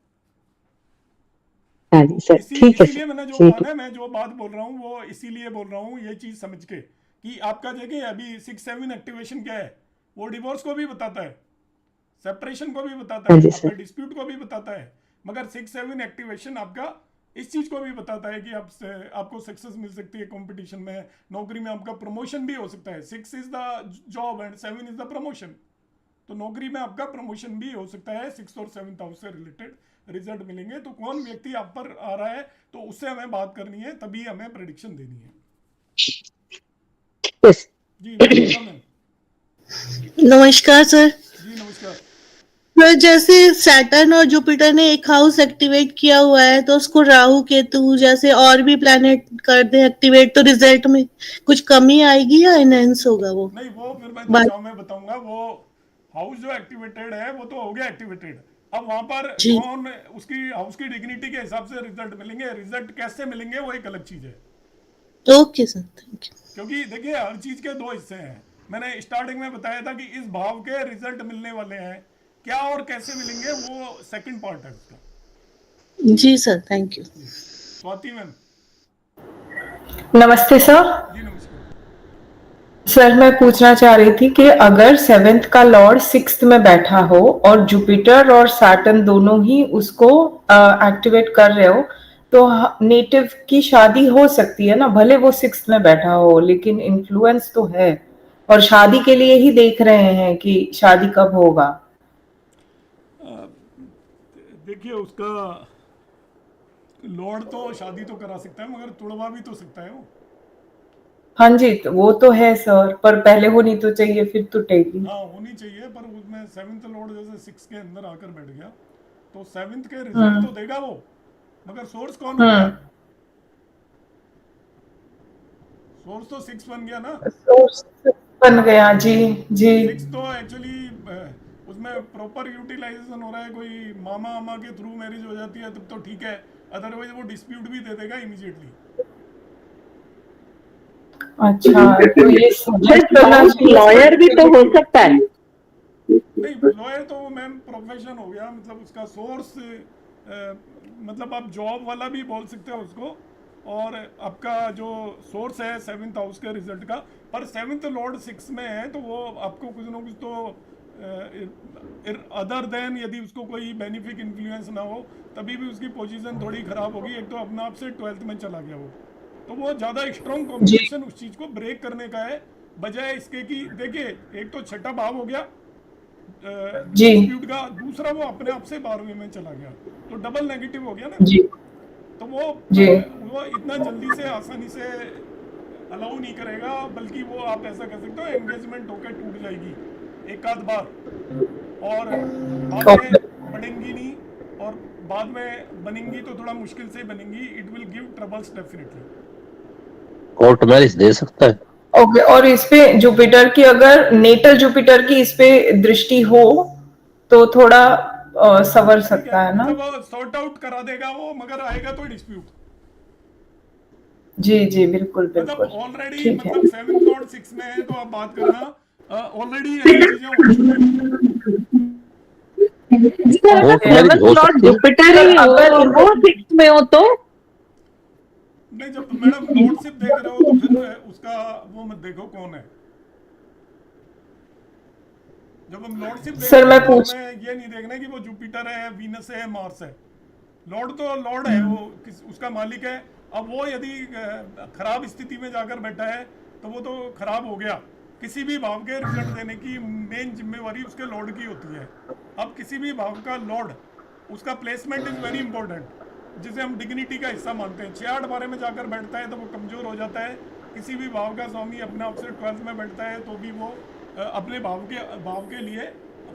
हाँ जी सर, ठीक है इसीलिए सर, मैंने जो ठीक माना है। है, मैं जो बात बोल रहा हूँ वो इसीलिए बोल रहा हूँ, ये चीज समझ के कि आपका देखिए अभी 6, 7 एक्टिवेशन क्या है, वो डिवोर्स को भी बताता है, सेपरेशन को भी बताता हाँ है, जी आपका सर। डिस्प्यूट को भी बताता है। मगर 6, 7 एक्टिवेशन आपका इस चीज को भी बताता है कि आपको सक्सेस मिल सकती है कंपटीशन में, नौकरी में आपका प्रमोशन भी हो सकता है। 6 is the job and 7 is the promotion, तो नौकरी में आपका प्रमोशन भी हो सकता है। 6 और 7th हाउस से रिलेटेड रिजल्ट मिलेंगे। तो कौन व्यक्ति आप पर आ रहा है, तो उससे हमें बात करनी है, तभी हमें प्रेडिक्शन देनी है। यस। जी नमस्कार मैम। नमस्कार सर। जी नमस्कार। तो जैसे सैटर्न और जुपिटर ने एक हाउस एक्टिवेट किया हुआ है, तो उसको राहु केतु जैसे और भी प्लैनेट कर दे एक्टिवेट, तो रिजल्ट में कुछ कमी आएगी या एनहेंस होगा वो? नहीं, वो फिर मैं बात दशाओं में बताऊंगा। वो हाउस जो एक्टिवेटेड है वो तो हो गया एक्टिवेटेड। अब वहां पर जी। कौन उसकी हाउस की डिग्निटी के हिसाब से रिजल्ट मिलेंगे, रिजल्ट कैसे मिलेंगे वो एक अलग चीज है। Okay sir, thank you. क्योंकि देखिए हर चीज के 2 हिस्से हैं। मैंने स्टार्टिंग में बताया था कि इस भाव के रिजल्ट मिलने वाले हैं, क्या और कैसे मिलेंगे वो सेकंड पार्ट है उसका। जी sir, thank you. Swati ma'am. नमस्ते सर। जी नमस्कार। सर मैं पूछना चाह रही थी कि अगर 7th का लॉर्ड 6th में बैठा हो और जुपिटर और सैटर्न दोनों ही उसको एक्टिवेट कर रहे हो, तो नेटिव की शादी हो सकती है ना, भले वो 6th में बैठा हो, लेकिन इन्फ्लुएंस तो है। और शादी के लिए ही देख रहे हैं कि शादी कब होगा। देखिए उसका लॉर्ड तो शादी तो करा सकता है मगर तुड़वा भी तो सकता है वो। हाँ जी, तो वो तो है सर, पर पहले होनी तो चाहिए, फिर टूटेगी। हाँ होनी चाहिए, पर उसमें सेवंथ लॉर्ड जैसे 6 के अंदर आकर बैठ गया तो सेवंथ के रिजल्ट तो देगा वो, मगर सोर्स कौन हो गया? सोर्स तो 6 बन गया ना। सोर्स बन गया जी। जी 6 तो एक्चुअली उसमें प्रॉपर यूटिलाइजेशन हो रहा है, कोई मामा मामा के थ्रू मैरिज हो जाती है तब तो ठीक है, अदरवाइज वो डिस्प्यूट भी दे देगा इमीडिएटली। अच्छा, तो ये सजेस्ट करना चाहिए लॉयर भी तो हो सकता है। नहीं लॉयर तो मैम प्रोफेशन हो गया, मतलब उसका सोर्स मतलब आप जॉब वाला भी बोल सकते हो उसको, और आपका जो सोर्स है 7th हाउस के रिजल्ट का, पर 7th लॉर्ड 6 में है तो वो आपको कुछ ना कुछ तो अदर देन यदि उसको कोई बेनिफिक इन्फ्लुएंस ना हो तभी भी उसकी पोजीशन थोड़ी खराब होगी। एक तो अपने आप से 12th में चला गया वो, तो वो ज़्यादा स्ट्रॉन्ग कॉम्बिनेशन उस चीज़ को ब्रेक करने का है, बजाय इसके कि देखिए एक तो छठा भाव हो गया जी डिस्प्यूट का, दूसरा वो अपने आप से 12वें में चला गया तो डबल नेगेटिव हो गया ना। जी तो वो जी इतना जल्दी से आसानी से अलाउ नहीं करेगा, बल्कि वो आप ऐसा कह सकते हो एंगेजमेंट होकर टूट जाएगी एक आध बार, और बाद में बढ़ेंगी नहीं, और बाद में बनेंगी तो थोड़ा मुश्किल से बनेंगी। It will give troubles definitely. Court marriage they सकता है। ओके, और इस पे जुपिटर की, अगर नेटल जुपिटर की इस पे दृष्टि हो तो थोड़ा संवर सकता है ना। मतलब सॉर्ट आउट करा देगा वो, मगर आएगा तो डिस्प्यूट। जी जी बिल्कुल मतलब बिल्कुल, ऑलरेडी ठीक है। मतलब 7th लॉर्ड 6 में है तो आप बात करना ऑलरेडी ऐसी चीजें हो चुकी हैं। कोर्ट मैरिज हो सकती है। जुपिटर ही अगर वो 6 में हो तो नहीं, जब मैडम लॉर्डशिप देख रहे हो तो फिर उसका वो मत देखो कौन है। जब हम लॉर्डशिप देख सर रहे मैं हैं तो पूछ हमें ये नहीं देखना कि वो जुपिटर है, वीनस है, मार्स है। लॉर्ड तो लॉर्ड है, वो उसका मालिक है। अब वो यदि खराब स्थिति में जाकर बैठा है तो वो तो खराब हो गया। किसी भी भाव के रिजल्ट देने की मेन जिम्मेवारी उसके लॉर्ड की होती है। अब किसी भी भाव का लॉर्ड, उसका प्लेसमेंट इज वेरी इंपॉर्टेंट, जिसे हम डिग्निटी का हिस्सा मानते हैं। 6-8 बारे में जाकर बैठता है तो वो कमजोर हो जाता है। किसी भी भाव का स्वामी अपने आप से 12th में बैठता है तो भी वो अपने भाव के लिए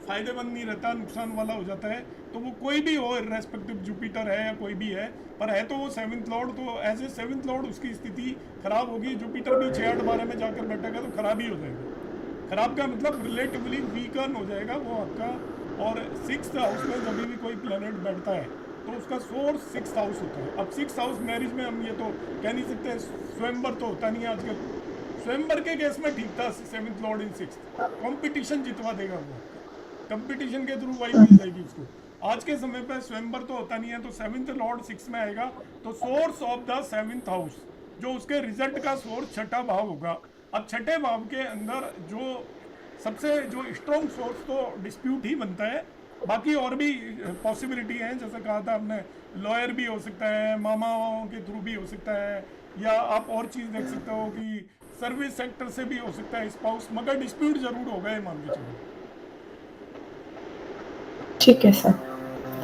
फायदेमंद नहीं रहता, नुकसान वाला हो जाता है। तो वो कोई भी हो, रेस्पेक्टिव जुपिटर है या कोई भी है, पर है तो वो 7th लॉर्ड, तो एज ए 7th लॉर्ड उसकी स्थिति खराब होगी। जुपिटर भी 6-8 बारे में जाकर बैठेगा तो खराब ही हो जाएगा। खराब का मतलब रिलेटिवली वीकन हो जाएगा वो आपका। और 6th हाउस में जब भी कोई प्लेनेट बैठता है तो उसका सोर्स 6th हाउस होता है। अब 6th हाउस मैरिज में हम ये तो कह नहीं सकते, स्वयंवर तो होता नहीं है आजकल। स्वयंवर के केस में ठीक था 7th लॉर्ड इन 6th, कंपटीशन जितवा देगा वो, कंपटीशन के थ्रू वाइफ मिल जाएगी उसको। आज के समय पे स्वयंवर तो होता नहीं है, तो 7th लॉर्ड 6 में आएगा तो source of the 7th house, जो उसके रिजल्ट का सोर्स छठा भाव होगा। अब छठे भाव के अंदर जो सबसे जो स्ट्रॉन्ग सोर्स तो डिस्प्यूट ही बनता है। बाकी और भी पॉसिबिलिटी हैं, जैसे कहा था आपने, लॉयर भी हो सकता है, मामाओं के थ्रू भी हो सकता है, या आप और चीज़ देख सकते हो कि सर्विस सेक्टर से भी हो सकता है स्पाउस, मगर डिस्प्यूट जरूर होगा, ये मान के चलो। ठीक है sir,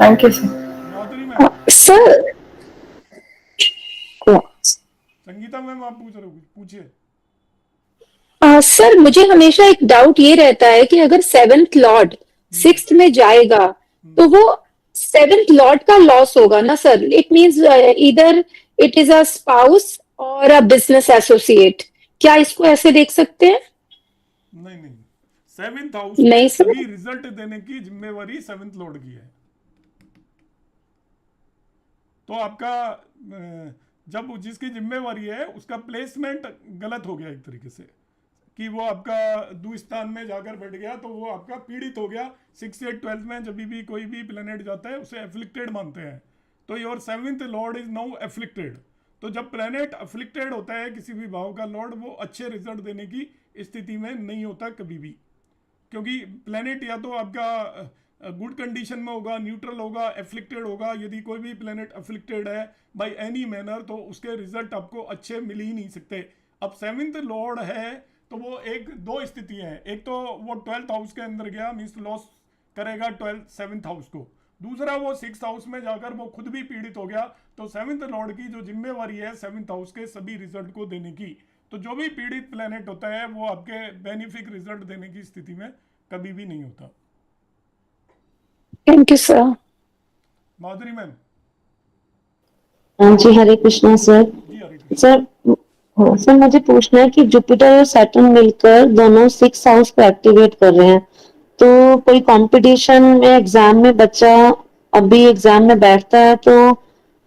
thank you sir. Madhuri ma'am, sir Sangeeta ma'am आप पूछ रहे हो, पूछिए। सर मुझे हमेशा एक डाउट ये रहता है कि अगर 7th लॉर्ड 6th में जाएगा तो वो 7th लॉर्ड का लॉस होगा ना सर। इट मींस इधर इट इज अ स्पाउस और अ बिजनेस एसोसिएट, क्या इसको ऐसे देख सकते हैं? नहीं, 7th हाउस नहीं में सर। सभी रिजल्ट देने की जिम्मेवारी 7th लॉर्ड की है। तो आपका जब जिसकी जिम्मेवारी है उसका प्लेसमेंट गलत हो गया एक तरीके से, कि वो आपका दुस्थान में जाकर बैठ गया तो वो आपका पीड़ित हो गया। 6 से 12 में जब भी कोई भी प्लेनेट जाता है उसे एफ्लिक्टेड मानते हैं, तो your 7th Lord is now afflicted. तो जब प्लेनेट एफ्लिक्टेड होता है किसी भी भाव का लॉर्ड, वो अच्छे रिजल्ट देने की स्थिति में नहीं होता कभी भी, क्योंकि प्लेनेट या तो आपका गुड कंडीशन में होगा, न्यूट्रल होगा, एफ्लिक्टेड होगा। यदि कोई भी प्लेनेट एफ्लिक्टेड है बाय एनी मैनर तो उसके रिजल्ट आपको अच्छे मिल ही नहीं सकते। अब 7th लॉर्ड है तो वो एक दो स्थितियां हैं, एक तो वो 12th हाउस के अंदर गया मीन्स लॉस करेगा 7th हाउस को, दूसरा वो 6th हाउस में जाकर वो खुद भी पीड़ित हो गया, तो 7th लॉर्ड की जो जिम्मेवारी है 7th हाउस के सभी रिजल्ट को देने की। तो जो भी पीड़ित प्लेनेट होता है वो आपके बेनिफिक रिजल्ट देने की स्थिति में कभी भी नहीं होता। Thank you sir. Madhuri ma'am. हाँ जी, हरे कृष्णा सर। जी हरे कृष्ण। सर सर मुझे पूछना है कि जुपिटर और सैटर्न मिलकर दोनों 6th हाउस को एक्टिवेट कर रहे हैं, तो कोई कंपटीशन में एग्जाम में बच्चा अभी एग्जाम में बैठता है तो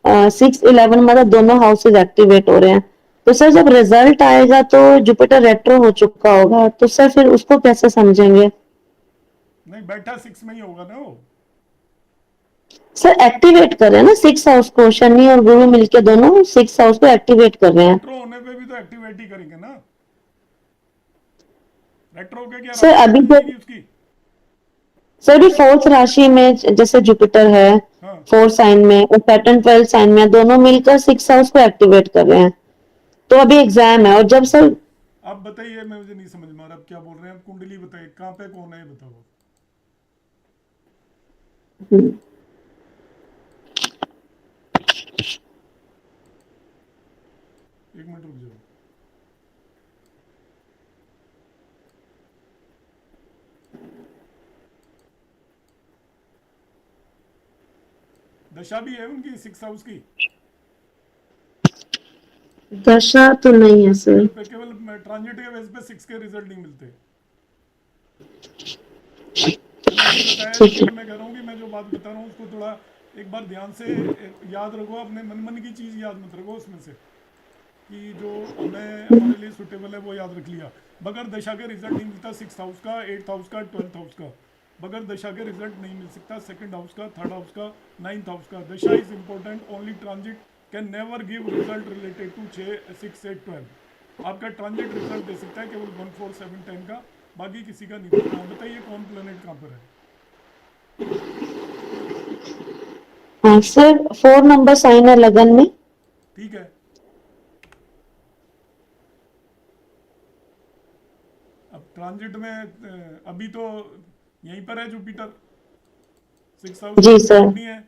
6, 11 मतलब दोनों हाउसेज एक्टिवेट हो रहे हैं, तो सर जब रिजल्ट आएगा तो जुपिटर रेट्रो हो चुका होगा, तो सर फिर उसको कैसे समझेंगे? नहीं, बैठा 6 में ही होगा ना वो। सर एक्टिवेट कर रहे हैं ना 6th हाउस को, शनि और गुरु मिलके दोनों 6th हाउस को एक्टिवेट कर रहे हैं। रेट्रो होने पे भी तो एक्टिवेट ही करेंगे ना। रेट्रो के क्या सर अभी जो उसकी? सर भी 4th राशि में जैसे जुपिटर है, हाँ 4th साइन में और सैटर्न 12th साइन में, दोनों मिलकर 6th हाउस को एक्टिवेट कर रहे हैं, तो अभी एग्जाम है और जब सर आप बताइए, मैं मुझे नहीं समझ में आ रहा आप क्या बोल रहे हैं। आप कुंडली बताइए कहाँ पे कौन है, बताओ। एक मिनट रुक जाओ। दशा भी है उनकी 6th हाउस की? दशा तो नहीं है सर। केवल ट्रांजिट के बेस पे 6 के रिजल्ट नहीं मिलते। मैंने बताया, इसलिए मैं कह रहा हूँ कि मैं जो बात बता रहा हूँ उसको थोड़ा एक बार ध्यान से याद रखो, अपने मन की चीज़ याद मत रखो उसमें से, कि जो हमारे लिए सुटेबल है वो याद रख लिया। बगैर दशा के रिजल्ट नहीं मिलता 6th हाउस का, 8th हाउस का, 12th हाउस का, बगैर दशा के रिजल्ट नहीं मिल सकता 2nd हाउस का, 3rd हाउस का, 9th हाउस का। Dasha is important, only transit can never give result related to 6, 8, 12। आपका ट्रांजिट रिजल्ट दे सकता है केवल 1, 4, 7, 10 का, बाकी किसी का नहीं देता। बताइए कौन प्लेनेट कहाँ पर है? हाँ सर 4 नंबर साइन है लगन में। ठीक है, अब ट्रांजिट में अभी तो यहीं पर है जुपिटर, 6th हाउस जी सर। नहीं है,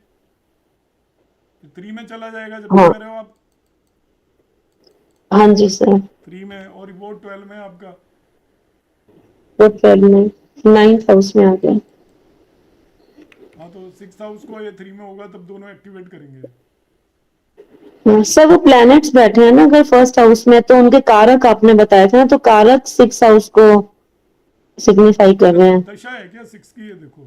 3 में चला जाएगा जब हाँ। कह रहे हो आप। हाँ जी सर। 3 में, और वो 12 में आपका। वो 12 में 9th हाउस में आ गया। हाँ तो 6th हाउस को ये 3 में होगा तब दोनों एक्टिवेट करेंगे। हाँ, सर वो प्लैनेट्स बैठे हैं ना अगर 1st हाउस में, तो उनके कारक आपने बताए थे ना, तो कारक 6th हाउस को सिग्निफाई कर रहे हैं। दशा है क्या 6 की? ये देखो।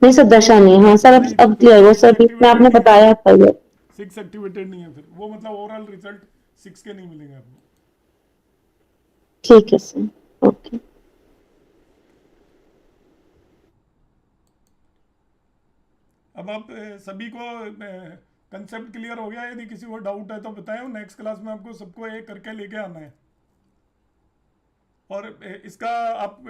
नहीं सर दशा नहीं। हाँ सर अब क्लियर हो सर, बीच में आपने बताया था ये। 6 एक्टिवेटेड नहीं है, फिर वो मतलब ओवरऑल रिजल्ट 6 के नहीं मिलेंगे आपको। ठीक है सर, ओके। अब आप सभी को कंसेप्ट क्लियर हो गया? यदि किसी को डाउट है तो बताएं, नेक्स्ट क्लास में आपको सबको एक करके लेके आना है। और इसका आप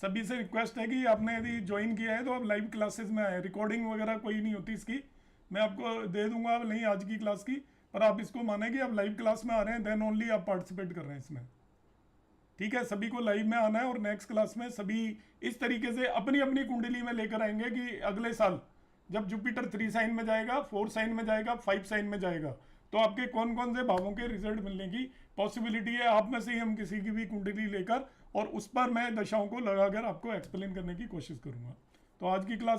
सभी से रिक्वेस्ट है कि आपने यदि ज्वाइन किया है तो आप लाइव क्लासेस में आए। रिकॉर्डिंग वगैरह कोई नहीं होती इसकी, मैं आपको दे दूंगा नहीं आज की क्लास की, पर आप इसको माने कि आप लाइव क्लास में आ रहे हैं, देन ओनली आप पार्टिसिपेट कर रहे हैं इसमें। ठीक है, सभी को लाइव में आना है और नेक्स्ट क्लास में सभी इस तरीके से अपनी अपनी कुंडली में लेकर आएंगे कि अगले साल जब जुपिटर 3 साइन में जाएगा, 4 साइन में जाएगा, 5 साइन में जाएगा, तो आपके कौन कौन से भावों के रिजल्ट मिलने की पॉसिबिलिटी है। आप में से ही हम किसी की भी कुंडली लेकर और उस पर मैं दशाओं को लगाकर आपको एक्सप्लेन करने की कोशिश करूंगा। तो आज की क्लास